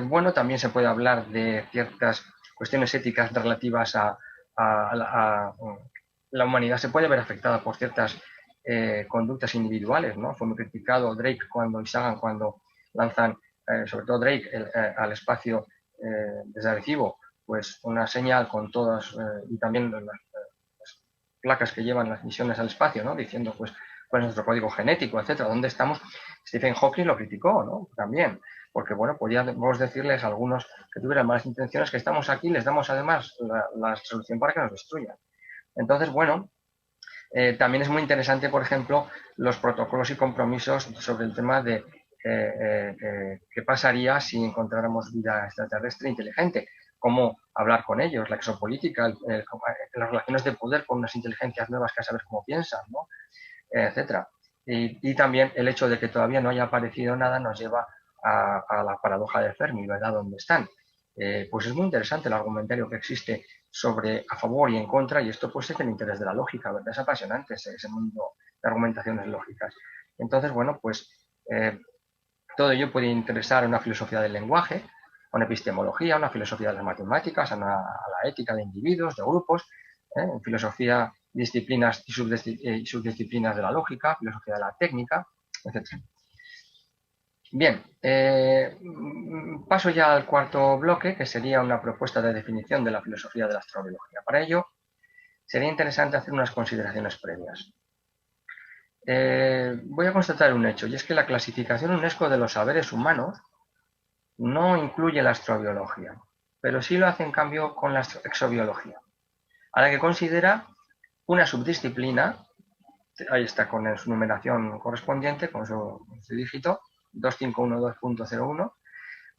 Bueno, también se puede hablar de ciertas cuestiones éticas relativas a la humanidad. Se puede ver afectada por ciertas conductas individuales, ¿no? Fue muy criticado Drake y Sagan cuando lanzan, sobre todo Drake, al espacio desde Arecibo, pues una señal con todas, y también las placas que llevan las misiones al espacio, ¿no?, diciendo pues cuál es nuestro código genético, etcétera, dónde estamos. Stephen Hawking lo criticó, ¿no?, también, porque bueno, podíamos decirles a algunos que tuvieran malas intenciones que estamos aquí, les damos además la solución para que nos destruyan. Entonces, bueno, también es muy interesante, por ejemplo, los protocolos y compromisos sobre el tema de qué pasaría si encontráramos vida extraterrestre inteligente, cómo hablar con ellos, la exopolítica, las relaciones de poder con unas inteligencias nuevas que a saber cómo piensan, ¿no?, etcétera. Y también el hecho de que todavía no haya aparecido nada nos lleva a la paradoja de Fermi, ¿verdad?, ¿dónde están? Pues es muy interesante el argumentario que existe sobre a favor y en contra, y esto pues es el interés de la lógica, ¿verdad? Es apasionante ese mundo de argumentaciones lógicas. Entonces, bueno, pues todo ello puede interesar a una filosofía del lenguaje, a una epistemología, a una filosofía de las matemáticas, a la ética de individuos, de grupos, en filosofía, disciplinas y subdisciplinas de la lógica, filosofía de la técnica, etc. Bien, paso ya al cuarto bloque, que sería una propuesta de definición de la filosofía de la astrobiología. Para ello, sería interesante hacer unas consideraciones previas. Voy a constatar un hecho, y es que la clasificación UNESCO de los saberes humanos no incluye la astrobiología, pero sí lo hace en cambio con la exobiología, a la que considera una subdisciplina, ahí está con su numeración correspondiente, con su dígito, 2512.01,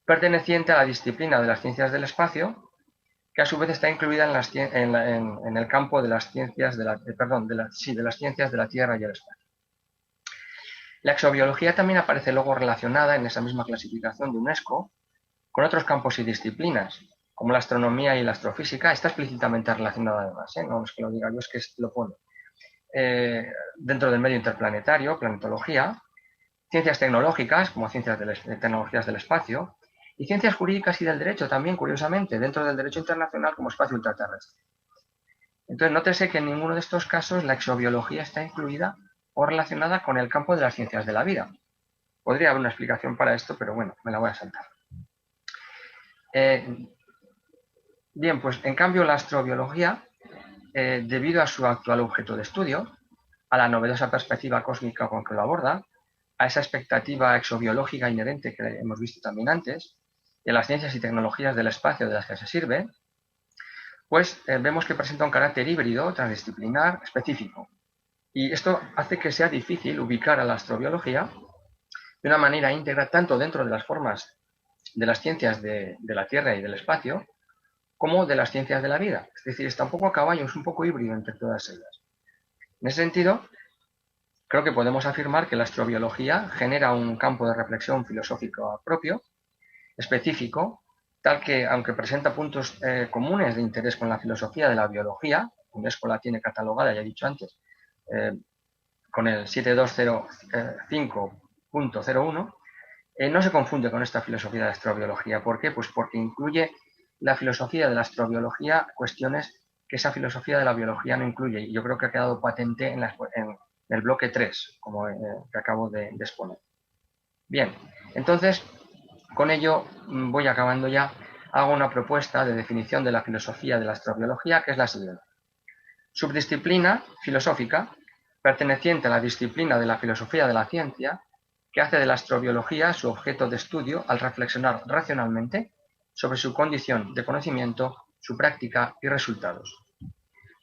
perteneciente a la disciplina de las ciencias del espacio, que a su vez está incluida en el campo de las ciencias de las ciencias de la Tierra y el espacio. La exobiología también aparece luego relacionada en esa misma clasificación de UNESCO con otros campos y disciplinas, como la astronomía y la astrofísica. Está explícitamente relacionada además, no es que lo diga yo, es que lo pone. Dentro del medio interplanetario, planetología, ciencias tecnológicas, como ciencias de tecnologías del espacio, y ciencias jurídicas y del derecho también, curiosamente, dentro del derecho internacional como espacio ultraterrestre. Entonces, nótese que en ninguno de estos casos la exobiología está incluida o relacionada con el campo de las ciencias de la vida. Podría haber una explicación para esto, pero bueno, me la voy a saltar. Bien, pues en cambio la astrobiología, debido a su actual objeto de estudio, a la novedosa perspectiva cósmica con que lo aborda, a esa expectativa exobiológica inherente que hemos visto también antes, y a las ciencias y tecnologías del espacio de las que se sirve, pues vemos que presenta un carácter híbrido, transdisciplinar, específico. Y esto hace que sea difícil ubicar a la astrobiología de una manera íntegra, tanto dentro de las formas de las ciencias de la Tierra y del espacio, como de las ciencias de la vida. Es decir, está un poco a caballo, es un poco híbrido entre todas ellas. En ese sentido, creo que podemos afirmar que la astrobiología genera un campo de reflexión filosófico propio, específico, tal que, aunque presenta puntos comunes de interés con la filosofía de la biología, UNESCO la tiene catalogada, ya he dicho antes, con el 7205.01, no se confunde con esta filosofía de la astrobiología. ¿Por qué? Pues porque incluye la filosofía de la astrobiología cuestiones que esa filosofía de la biología no incluye. Y yo creo que ha quedado patente en el bloque 3, como que acabo de exponer. Bien, entonces, con ello voy acabando ya. Hago una propuesta de definición de la filosofía de la astrobiología, que es la siguiente. Subdisciplina filosófica perteneciente a la disciplina de la filosofía de la ciencia, que hace de la astrobiología su objeto de estudio al reflexionar racionalmente sobre su condición de conocimiento, su práctica y resultados.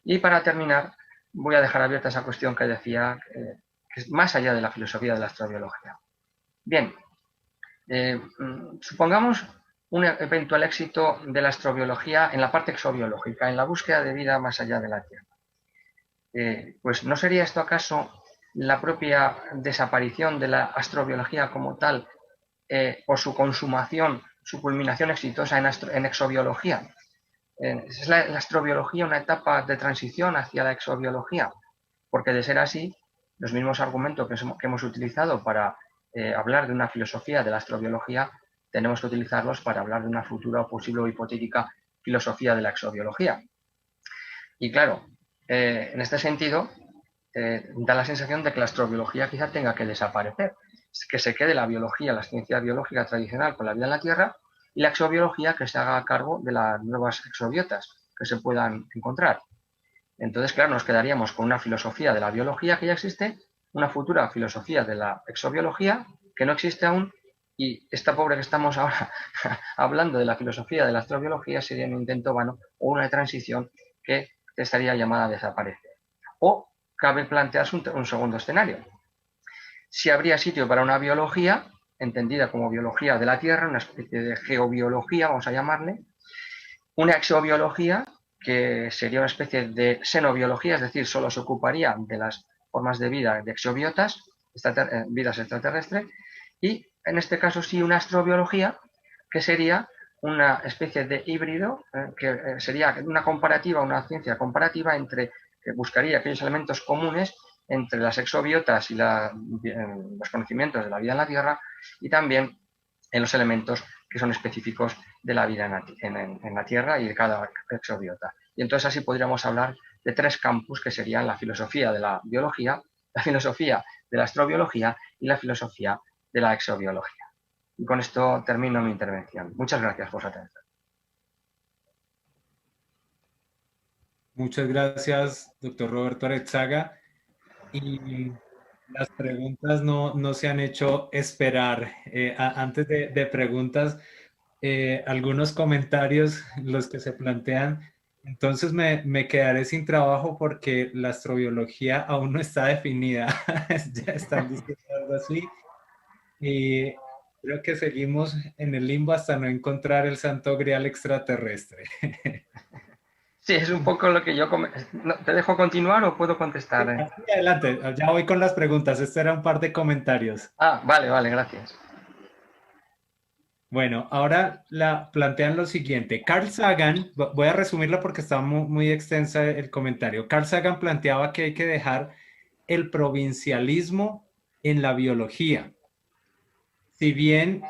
Y para terminar, voy a dejar abierta esa cuestión que decía, que es más allá de la filosofía de la astrobiología. Bien, supongamos un eventual éxito de la astrobiología en la parte exobiológica, en la búsqueda de vida más allá de la Tierra. Pues ¿no sería esto acaso la propia desaparición de la astrobiología como tal por su consumación, su culminación exitosa en exobiología? ¿Es la astrobiología una etapa de transición hacia la exobiología? Porque de ser así, los mismos argumentos que hemos utilizado para hablar de una filosofía de la astrobiología, tenemos que utilizarlos para hablar de una futura o posible o hipotética filosofía de la exobiología. Y claro, en este sentido, da la sensación de que la astrobiología quizá tenga que desaparecer, que se quede la biología, la ciencia biológica tradicional con la vida en la Tierra, y la exobiología que se haga a cargo de las nuevas exobiotas que se puedan encontrar. Entonces, claro, nos quedaríamos con una filosofía de la biología que ya existe, una futura filosofía de la exobiología que no existe aún, y esta pobre que estamos ahora hablando de la filosofía de la astrobiología sería un intento vano o una transición que estaría llamada a desaparecer. O cabe plantearse un segundo escenario. Si habría sitio para una biología, entendida como biología de la Tierra, una especie de geobiología, vamos a llamarle, una exobiología que sería una especie de xenobiología, es decir, solo se ocuparía de las formas de vida de exobiotas, vidas extraterrestres, y en este caso sí una astrobiología, que sería una especie de híbrido, que sería una comparativa, una ciencia comparativa que buscaría aquellos elementos comunes entre las exobiotas y los conocimientos de la vida en la Tierra, y también en los elementos que son específicos de la vida en la Tierra y de cada exobiota. Y entonces así podríamos hablar de tres campus que serían la filosofía de la biología, la filosofía de la astrobiología y la filosofía de la exobiología. Y con esto termino mi intervención. Muchas gracias por su atención. Muchas gracias, doctor Roberto Arechaga. Y las preguntas no se han hecho esperar. Antes de preguntas, algunos comentarios, los que se plantean. Entonces me quedaré sin trabajo porque la astrobiología aún no está definida. Ya están diciendo algo así. Y creo que seguimos en el limbo hasta no encontrar el santo grial extraterrestre. Sí, es un poco lo que yo... ¿Te dejo continuar o puedo contestar? Sí, adelante, ya voy con las preguntas. Este era un par de comentarios. Ah, vale, gracias. Bueno, ahora plantean lo siguiente. Carl Sagan, voy a resumirlo porque está muy extensa el comentario. Carl Sagan planteaba que hay que dejar el provincialismo en la biología. Si bien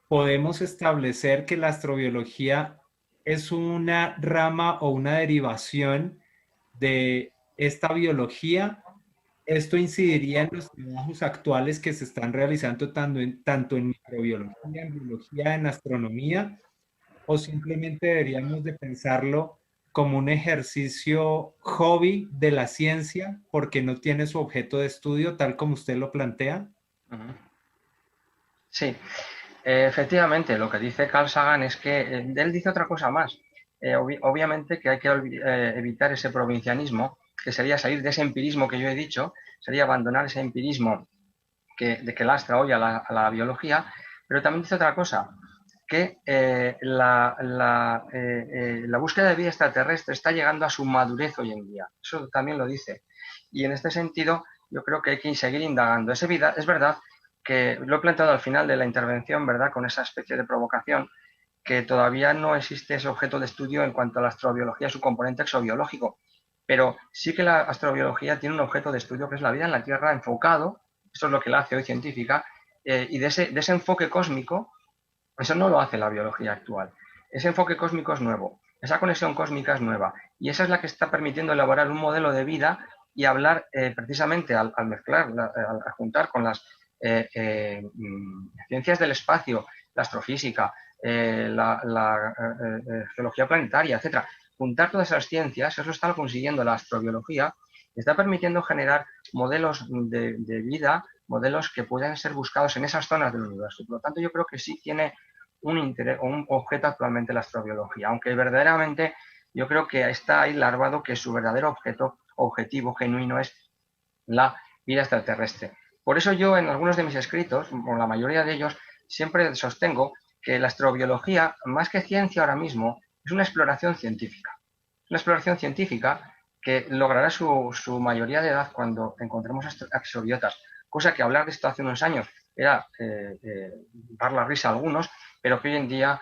podemos establecer que la astrobiología es una rama o una derivación de esta biología, esto incidiría en los trabajos actuales que se están realizando tanto en microbiología, en biología, en astronomía, o simplemente deberíamos de pensarlo como un ejercicio hobby de la ciencia porque no tiene su objeto de estudio tal como usted lo plantea. Sí, efectivamente, lo que dice Carl Sagan es que él dice otra cosa más. Obviamente que hay que evitar ese provincianismo, que sería salir de ese empirismo que yo he dicho, sería abandonar ese empirismo de que lastra hoy a la biología, pero también dice otra cosa, que la búsqueda de vida extraterrestre está llegando a su madurez hoy en día. Eso también lo dice. Y en este sentido, yo creo que hay que seguir indagando. Es verdad que lo he planteado al final de la intervención, ¿verdad?, con esa especie de provocación, que todavía no existe ese objeto de estudio en cuanto a la astrobiología, su componente exobiológico. Pero sí que la astrobiología tiene un objeto de estudio que es la vida en la Tierra enfocado, eso es lo que la hace hoy científica, y de ese enfoque cósmico, eso no lo hace la biología actual. Ese enfoque cósmico es nuevo, esa conexión cósmica es nueva, y esa es la que está permitiendo elaborar un modelo de vida y hablar precisamente al mezclar, al juntar con las ciencias del espacio, la astrofísica, la geología planetaria, etcétera. Juntar todas esas ciencias, eso está consiguiendo la astrobiología, está permitiendo generar modelos de vida, modelos que pueden ser buscados en esas zonas del universo. Por lo tanto, yo creo que sí tiene un interés o un objeto actualmente la astrobiología, aunque verdaderamente yo creo que está ahí larvado que su verdadero objetivo genuino es la vida extraterrestre. Por eso yo en algunos de mis escritos, o la mayoría de ellos, siempre sostengo que la astrobiología, más que ciencia ahora mismo, es una exploración científica. Una exploración científica que logrará su mayoría de edad cuando encontremos exobiotas, cosa que hablar de esto hace unos años era dar la risa a algunos, pero que hoy en día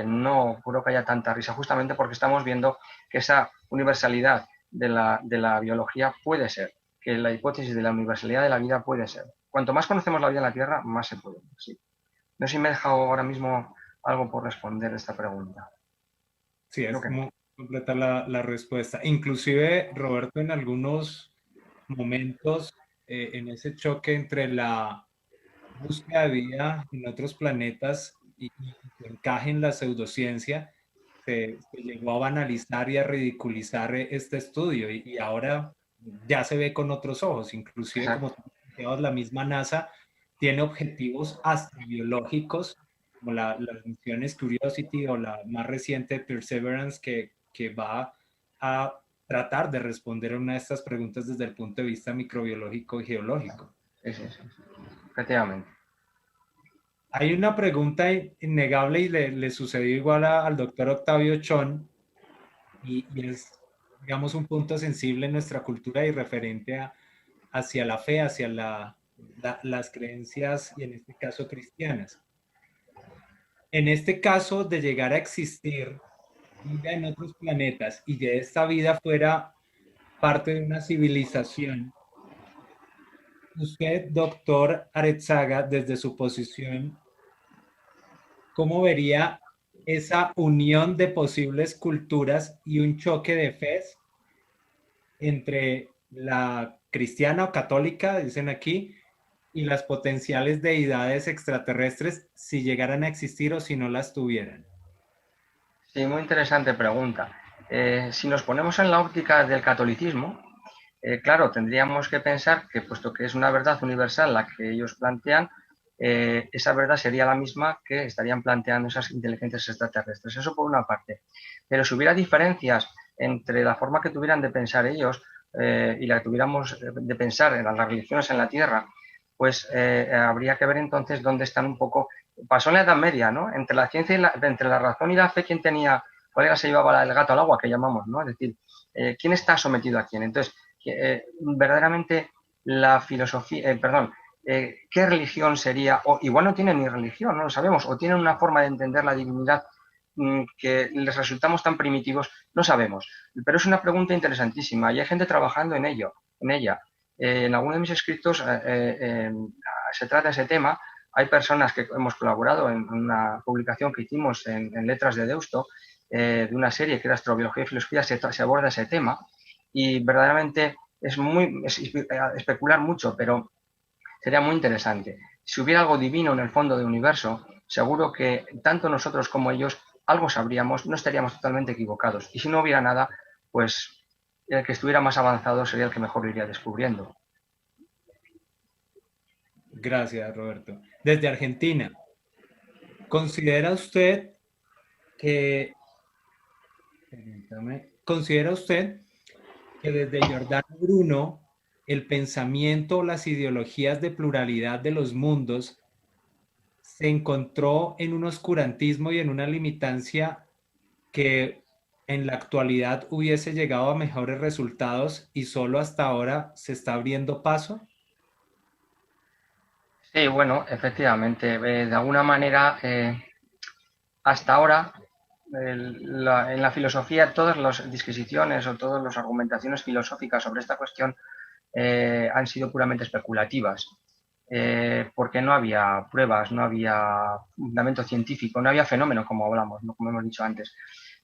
no creo que haya tanta risa, justamente porque estamos viendo que esa universalidad de la biología puede ser, que la hipótesis de la universalidad de la vida puede ser. Cuanto más conocemos la vida en la Tierra, más se puede. Sí. No sé si me he dejado ahora mismo algo por responder esta pregunta. Sí, es muy completa la respuesta. Inclusive, Roberto, en algunos momentos, en ese choque entre la búsqueda de vida en otros planetas y su encaje en la pseudociencia, se llegó a banalizar y a ridiculizar este estudio y ahora ya se ve con otros ojos. Inclusive, Exacto. como planteabas, la misma NASA tiene objetivos astrobiológicos como las misiones Curiosity o la más reciente Perseverance que va a tratar de responder a una de estas preguntas desde el punto de vista microbiológico y geológico. Sí. Efectivamente. Hay una pregunta innegable y le sucedió igual al doctor Octavio Chon y es, digamos, un punto sensible en nuestra cultura y referente hacia la fe, hacia las creencias y en este caso cristianas. En este caso de llegar a existir vida en otros planetas y de esta vida fuera parte de una civilización, usted, doctor Arechaga, desde su posición, ¿cómo vería esa unión de posibles culturas y un choque de fe entre la cristiana o católica, dicen aquí, y las potenciales deidades extraterrestres si llegaran a existir o si no las tuvieran? Sí, muy interesante pregunta. Si nos ponemos en la óptica del catolicismo, claro, tendríamos que pensar que, puesto que es una verdad universal la que ellos plantean, esa verdad sería la misma que estarían planteando esas inteligencias extraterrestres. Eso por una parte. Pero si hubiera diferencias entre la forma que tuvieran de pensar ellos y la que tuviéramos de pensar en las religiones en la Tierra, pues habría que ver entonces dónde están un poco. Pasó en la Edad Media, ¿no? Entre la ciencia y entre la razón y la fe, ¿quién tenía, cuál era, se llevaba el gato al agua, que llamamos, ¿no? Es decir, ¿quién está sometido a quién? Entonces, verdaderamente la filosofía, ¿qué religión sería? O igual no tienen ni religión, no lo sabemos, o tienen una forma de entender la divinidad que les resultamos tan primitivos, no sabemos. Pero es una pregunta interesantísima y hay gente trabajando en ella. En algunos de mis escritos se trata ese tema. Hay personas que hemos colaborado en una publicación que hicimos en Letras de Deusto, de una serie que era Astrobiología y Filosofía, se aborda ese tema y verdaderamente es especular mucho, pero sería muy interesante. Si hubiera algo divino en el fondo del universo, seguro que tanto nosotros como ellos algo sabríamos, no estaríamos totalmente equivocados. Y si no hubiera nada, pues el que estuviera más avanzado sería el que mejor lo iría descubriendo. Gracias, Roberto. Desde Argentina, ¿considera usted que, considera usted que desde Giordano Bruno el pensamiento o las ideologías de pluralidad de los mundos se encontró en un oscurantismo y en una limitancia que en la actualidad hubiese llegado a mejores resultados y solo hasta ahora se está abriendo paso? Sí, bueno, efectivamente, de alguna manera, hasta ahora, en la filosofía, todas las disquisiciones o todas las argumentaciones filosóficas sobre esta cuestión han sido puramente especulativas, porque no había pruebas, no había fundamento científico, no había fenómeno, como hablamos, ¿no? Como hemos dicho antes.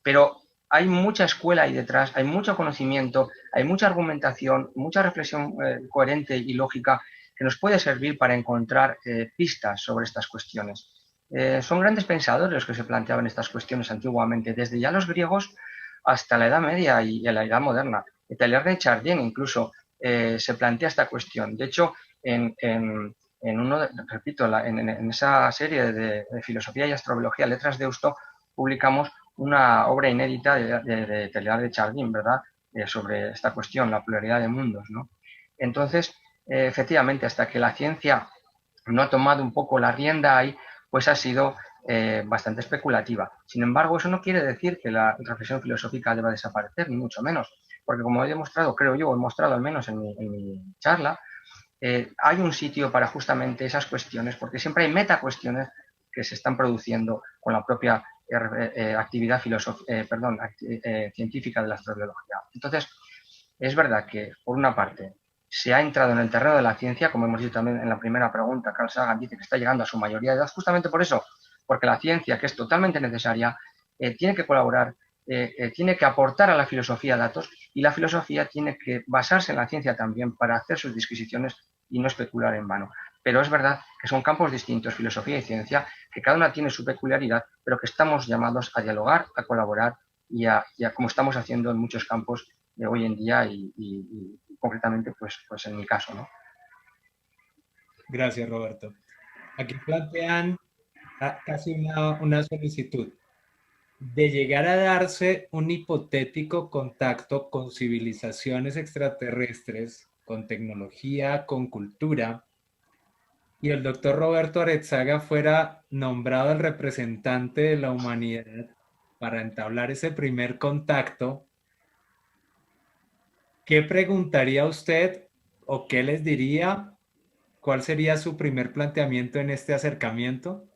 Pero hay mucha escuela ahí detrás, hay mucho conocimiento, hay mucha argumentación, mucha reflexión coherente y lógica que nos puede servir para encontrar pistas sobre estas cuestiones. Son grandes pensadores los que se planteaban estas cuestiones antiguamente, desde ya los griegos hasta la Edad Media y la Edad Moderna. Teilhard de Chardin incluso se plantea esta cuestión. De hecho, repito, en esa serie de Filosofía y Astrobiología, Letras de Deusto, publicamos una obra inédita de Teilhard de Chardin, ¿verdad? Sobre esta cuestión, la pluralidad de mundos, ¿no? Entonces, efectivamente, hasta que la ciencia no ha tomado un poco la rienda ahí, pues ha sido bastante especulativa. Sin embargo, eso no quiere decir que la reflexión filosófica deba desaparecer, ni mucho menos, porque como he demostrado, creo yo, he mostrado al menos en mi charla, hay un sitio para justamente esas cuestiones, porque siempre hay metacuestiones que se están produciendo con la propia actividad científica de la astrobiología. Entonces, es verdad que, por una parte, se ha entrado en el terreno de la ciencia, como hemos dicho también en la primera pregunta. Carl Sagan dice que está llegando a su mayoría de edad justamente por eso, porque la ciencia, que es totalmente necesaria, tiene que colaborar, tiene que aportar a la filosofía datos, y la filosofía tiene que basarse en la ciencia también para hacer sus disquisiciones y no especular en vano. Pero es verdad que son campos distintos, filosofía y ciencia, que cada una tiene su peculiaridad, pero que estamos llamados a dialogar, a colaborar y a como estamos haciendo en muchos campos de hoy en día y concretamente pues en mi caso, ¿no? Gracias, Roberto. Aquí plantean casi una solicitud de llegar a darse un hipotético contacto con civilizaciones extraterrestres, con tecnología, con cultura, y el doctor Roberto Arechaga fuera nombrado el representante de la humanidad para entablar ese primer contacto. ¿Qué preguntaría usted o qué les diría? ¿Cuál sería su primer planteamiento en este acercamiento?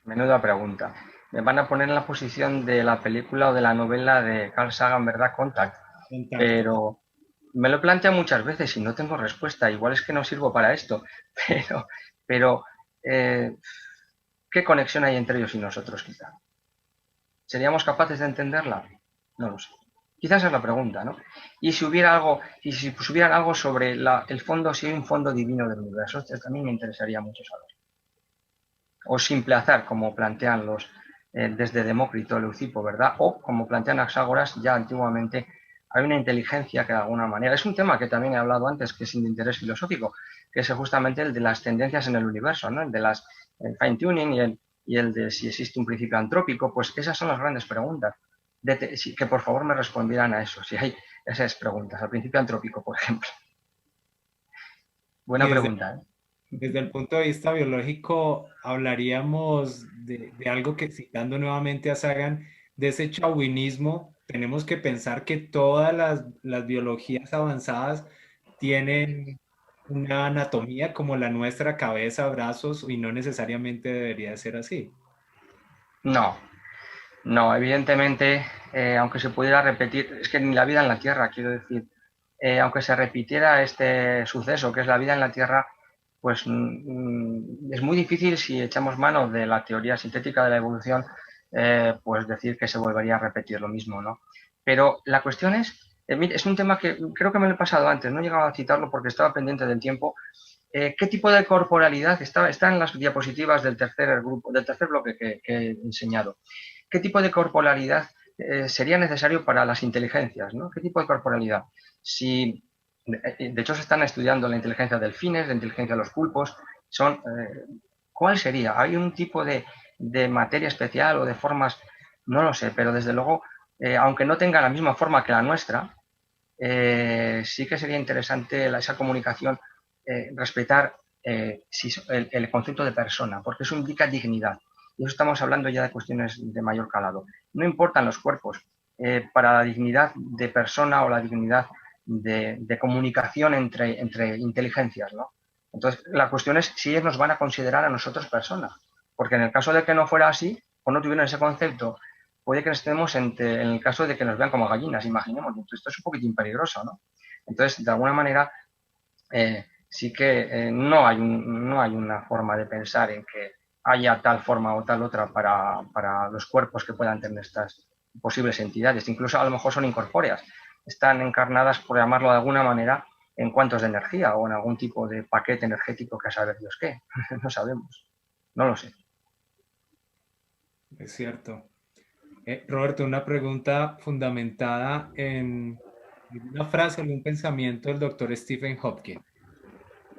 Menuda pregunta. Me van a poner en la posición de la película o de la novela de Carl Sagan, ¿verdad? Contact. Contacto. Pero me lo he planteado muchas veces y no tengo respuesta. Igual es que no sirvo para esto. Pero ¿qué conexión hay entre ellos y nosotros, quizá? ¿Seríamos capaces de entenderla? No lo sé. Quizás esa es la pregunta, ¿no? Y si hubiera algo, y si subieran algo sobre el fondo, si hay un fondo divino del universo, esto también me interesaría mucho saber. O simple azar, como plantean los desde Demócrito, Leucipo, ¿verdad? O como plantean Anaxágoras, ya antiguamente hay una inteligencia que de alguna manera, es un tema que también he hablado antes, que es de interés filosófico, que es justamente el de las tendencias en el universo, ¿no? El de las fine tuning y el de si existe un principio antrópico, pues esas son las grandes preguntas. Que por favor me respondieran a eso, si hay esas preguntas, al principio antrópico, por ejemplo. Buena pregunta, ¿eh? Desde el punto de vista biológico, hablaríamos de algo que, citando nuevamente a Sagan, de ese chauvinismo. Tenemos que pensar que todas las biologías avanzadas tienen una anatomía como la nuestra, cabeza, brazos, y no necesariamente debería ser así. No, no, evidentemente, aunque se pudiera repetir, es que ni la vida en la Tierra, quiero decir, aunque se repitiera este suceso, que es la vida en la Tierra, pues es muy difícil si echamos mano de la teoría sintética de la evolución, pues decir que se volvería a repetir lo mismo, ¿no? Pero la cuestión es un tema que creo que me lo he pasado antes, no he llegado a citarlo porque estaba pendiente del tiempo. ¿Qué tipo de corporalidad está en las diapositivas del tercer bloque que he enseñado? ¿Qué tipo de corporalidad sería necesario para las inteligencias, ¿no? ¿Qué tipo de corporalidad? Si, de hecho, se están estudiando la inteligencia de delfines, la inteligencia de los pulpos. ¿Cuál sería? ¿Hay un tipo de materia especial o de formas? No lo sé, pero desde luego, aunque no tenga la misma forma que la nuestra, sí que sería interesante esa comunicación, respetar el concepto de persona, porque eso indica dignidad. Y eso estamos hablando ya de cuestiones de mayor calado. No importan los cuerpos, para la dignidad de persona o la dignidad de comunicación entre inteligencias, ¿no? Entonces, la cuestión es si ellos nos van a considerar a nosotros personas, porque en el caso de que no fuera así, o no tuvieran ese concepto, puede que estemos en el caso de que nos vean como gallinas, imaginemos. Entonces, esto es un poquitín peligroso, ¿no? Entonces, de alguna manera, sí que no hay una forma de pensar en que haya tal forma o tal otra para los cuerpos que puedan tener estas posibles entidades. Incluso a lo mejor son incorpóreas, están encarnadas, por llamarlo de alguna manera, en cuantos de energía o en algún tipo de paquete energético que a saber Dios qué. No sabemos, no lo sé. Es cierto. Roberto, una pregunta fundamentada en una frase, en un pensamiento del doctor Stephen Hawking.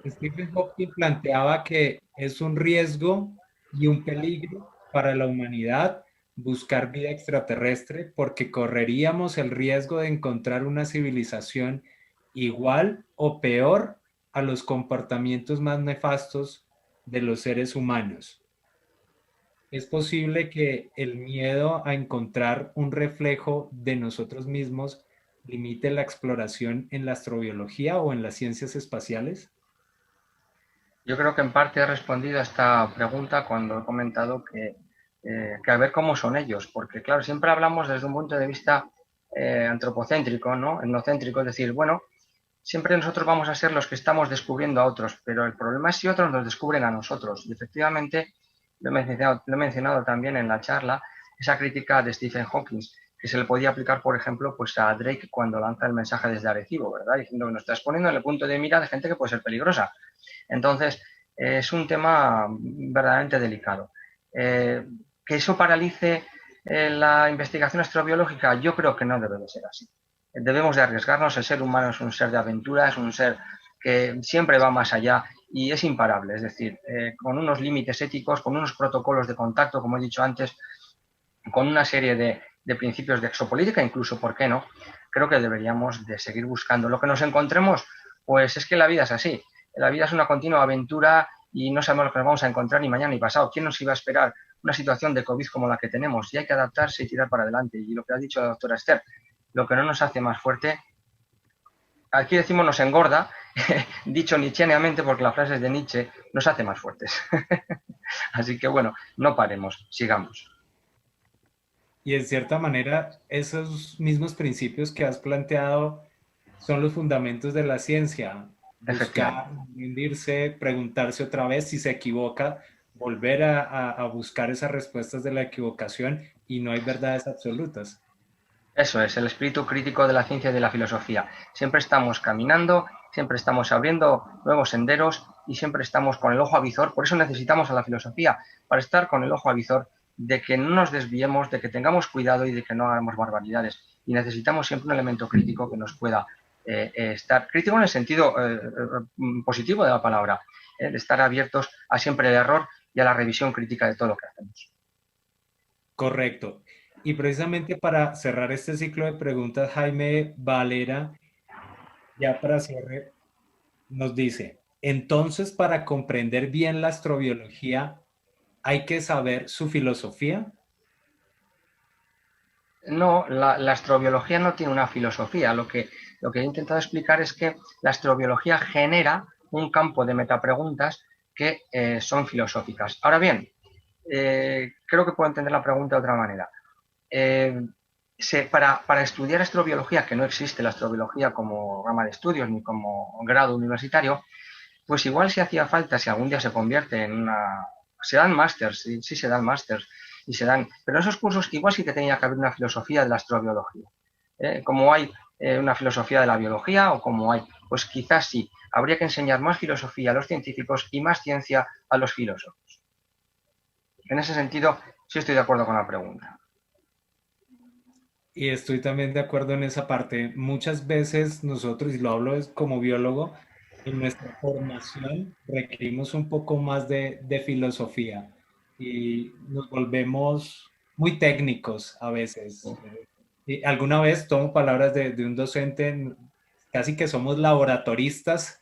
Stephen Hawking planteaba que es un riesgo y un peligro para la humanidad buscar vida extraterrestre porque correríamos el riesgo de encontrar una civilización igual o peor a los comportamientos más nefastos de los seres humanos. Es posible que el miedo a encontrar un reflejo de nosotros mismos limite la exploración en la astrobiología o en las ciencias espaciales. Yo creo que en parte he respondido a esta pregunta cuando he comentado que a ver cómo son ellos, porque claro, siempre hablamos desde un punto de vista antropocéntrico, ¿no? Etnocéntrico, es decir, bueno, siempre nosotros vamos a ser los que estamos descubriendo a otros, pero el problema es si otros nos descubren a nosotros. Y efectivamente, lo he mencionado también en la charla, esa crítica de Stephen Hawking, que se le podía aplicar, por ejemplo, pues a Drake cuando lanza el mensaje desde Arecibo, ¿verdad? Diciendo que nos estás poniendo en el punto de mira de gente que puede ser peligrosa. Entonces, es un tema verdaderamente delicado. Que eso paralice la investigación astrobiológica, yo creo que no debe de ser así. Debemos de arriesgarnos, el ser humano es un ser de aventura, es un ser que siempre va más allá y es imparable, es decir, con unos límites éticos, con unos protocolos de contacto, como he dicho antes, con una serie de principios de exopolítica, incluso, ¿por qué no? Creo que deberíamos de seguir buscando. Lo que nos encontremos, pues es que la vida es así. La vida es una continua aventura y no sabemos lo que nos vamos a encontrar ni mañana ni pasado. ¿Quién nos iba a esperar una situación de COVID como la que tenemos? Y hay que adaptarse y tirar para adelante. Y lo que ha dicho la doctora Esther, lo que no nos hace más fuerte, aquí decimos nos engorda, dicho nietzscheanamente, porque la frase es de Nietzsche, nos hace más fuertes. Así que bueno, no paremos, sigamos. Y en cierta manera, esos mismos principios que has planteado son los fundamentos de la ciencia. Buscar, rendirse, preguntarse otra vez si se equivoca, volver a buscar esas respuestas de la equivocación y no hay verdades absolutas. Eso es, el espíritu crítico de la ciencia y de la filosofía. Siempre estamos caminando, siempre estamos abriendo nuevos senderos y siempre estamos con el ojo avizor. Por eso necesitamos a la filosofía, para estar con el ojo avizor de que no nos desviemos, de que tengamos cuidado y de que no hagamos barbaridades. Y necesitamos siempre un elemento crítico que nos pueda estar crítico en el sentido positivo de la palabra, de estar abiertos a siempre el error y a la revisión crítica de todo lo que hacemos. Correcto. Y precisamente para cerrar este ciclo de preguntas, Jaime Valera, ya para cierre, nos dice, entonces para comprender bien la astrobiología, ¿hay que saber su filosofía? No, la astrobiología no tiene una filosofía. Lo que he intentado explicar es que la astrobiología genera un campo de metapreguntas que son filosóficas. Ahora bien, creo que puedo entender la pregunta de otra manera. Para estudiar astrobiología, que no existe la astrobiología como rama de estudios ni como grado universitario, pues igual si hacía falta, si algún día se convierte en una... Se dan másters, sí se dan másters, y se dan... Pero en esos cursos igual sí que tenía que haber una filosofía de la astrobiología. Como hay una filosofía de la biología o como hay... Pues quizás sí, habría que enseñar más filosofía a los científicos y más ciencia a los filósofos. En ese sentido, sí estoy de acuerdo con la pregunta. Y estoy también de acuerdo en esa parte. Muchas veces nosotros, y lo hablo como biólogo, en nuestra formación requerimos un poco más de filosofía y nos volvemos muy técnicos a veces. Y alguna vez tomo palabras de un docente, casi que somos laboratoristas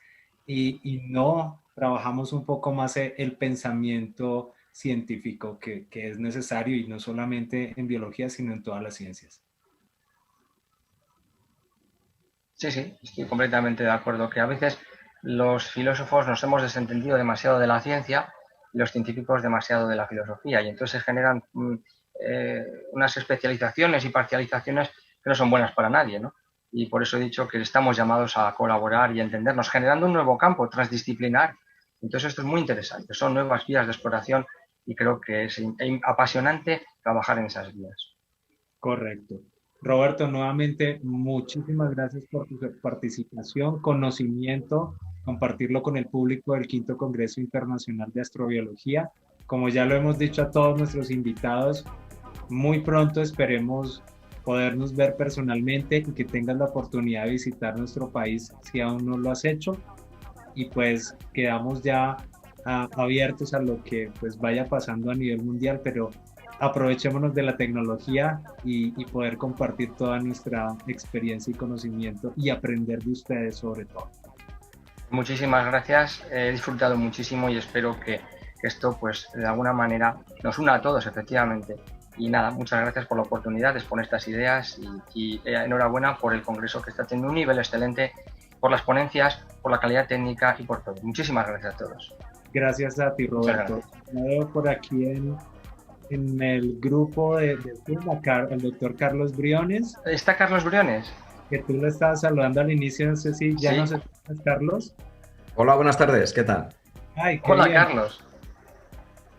y no trabajamos un poco más el pensamiento científico que es necesario, y no solamente en biología, sino en todas las ciencias. Sí, sí, estoy completamente de acuerdo, que a veces los filósofos nos hemos desentendido demasiado de la ciencia y los científicos demasiado de la filosofía, y entonces se generan unas especializaciones y parcializaciones que no son buenas para nadie, ¿no? Y por eso he dicho que estamos llamados a colaborar y a entendernos, generando un nuevo campo transdisciplinar. Entonces esto es muy interesante, son nuevas vías de exploración y creo que es apasionante trabajar en esas vías. Correcto. Roberto, nuevamente, muchísimas gracias por tu participación, conocimiento, compartirlo con el público del Quinto Congreso Internacional de Astrobiología. Como ya lo hemos dicho a todos nuestros invitados, muy pronto esperemos podernos ver personalmente y que tengas la oportunidad de visitar nuestro país si aún no lo has hecho. Y pues quedamos ya abiertos a lo que pues vaya pasando a nivel mundial, pero aprovechémonos de la tecnología y poder compartir toda nuestra experiencia y conocimiento y aprender de ustedes sobre todo. Muchísimas gracias, he disfrutado muchísimo y espero que esto pues de alguna manera nos una a todos, efectivamente. Y nada, muchas gracias por la oportunidad de exponer estas ideas y enhorabuena por el congreso, que está teniendo un nivel excelente, por las ponencias, por la calidad técnica y por todo. Muchísimas gracias a todos. Gracias a ti, Roberto. Me veo por aquí en el grupo de Zoom, el doctor Carlos Briones. ¿Está Carlos Briones? Que tú lo estabas saludando al inicio, no sé si ya nos escuchas, Carlos. Hola, buenas tardes, ¿qué tal? Ay, hola, bien. Carlos.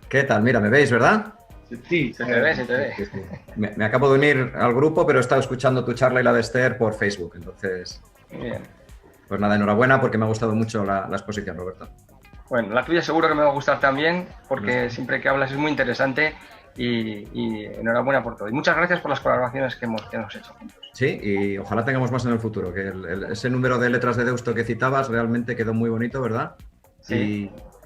¿Qué tal? Mira, ¿me veis, verdad? Sí, se te ve, se te ve. Sí, sí. Me acabo de unir al grupo, pero he estado escuchando tu charla y la de Esther por Facebook, entonces... Bien. Pues nada, enhorabuena porque me ha gustado mucho la exposición, Roberto. Bueno, la tuya seguro que me va a gustar también, porque siempre que hablas es muy interesante y enhorabuena por todo. Y muchas gracias por las colaboraciones que hemos hecho juntos. Sí, y ojalá tengamos más en el futuro, que ese número de letras de Deusto que citabas realmente quedó muy bonito, ¿verdad? Sí.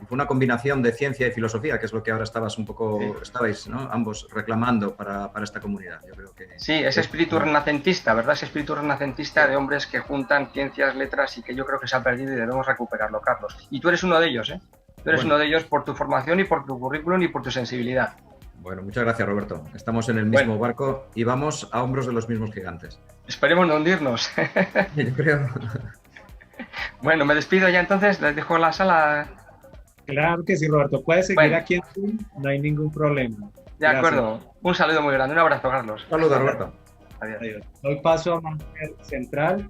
Y fue una combinación de ciencia y filosofía, que es lo que ahora estabais, ¿no? Ambos reclamando para esta comunidad. Yo creo que sí, ese espíritu renacentista, ¿verdad? Ese espíritu renacentista de hombres que juntan ciencias, letras y que yo creo que se ha perdido y debemos recuperarlo, Carlos. Y tú eres uno de ellos, ¿eh? Tú eres uno de ellos por tu formación y por tu currículum y por tu sensibilidad. Bueno, muchas gracias, Roberto. Estamos en el mismo barco y vamos a hombros de los mismos gigantes. Esperemos no hundirnos. Yo creo. Bueno, me despido ya entonces, les dejo la sala. Claro que sí, Roberto. Puedes seguir aquí en Zoom, no hay ningún problema. De acuerdo. Un saludo muy grande, un abrazo, Carlos. Saludos, Roberto. Adiós. Adiós. Doy paso a Máster Central.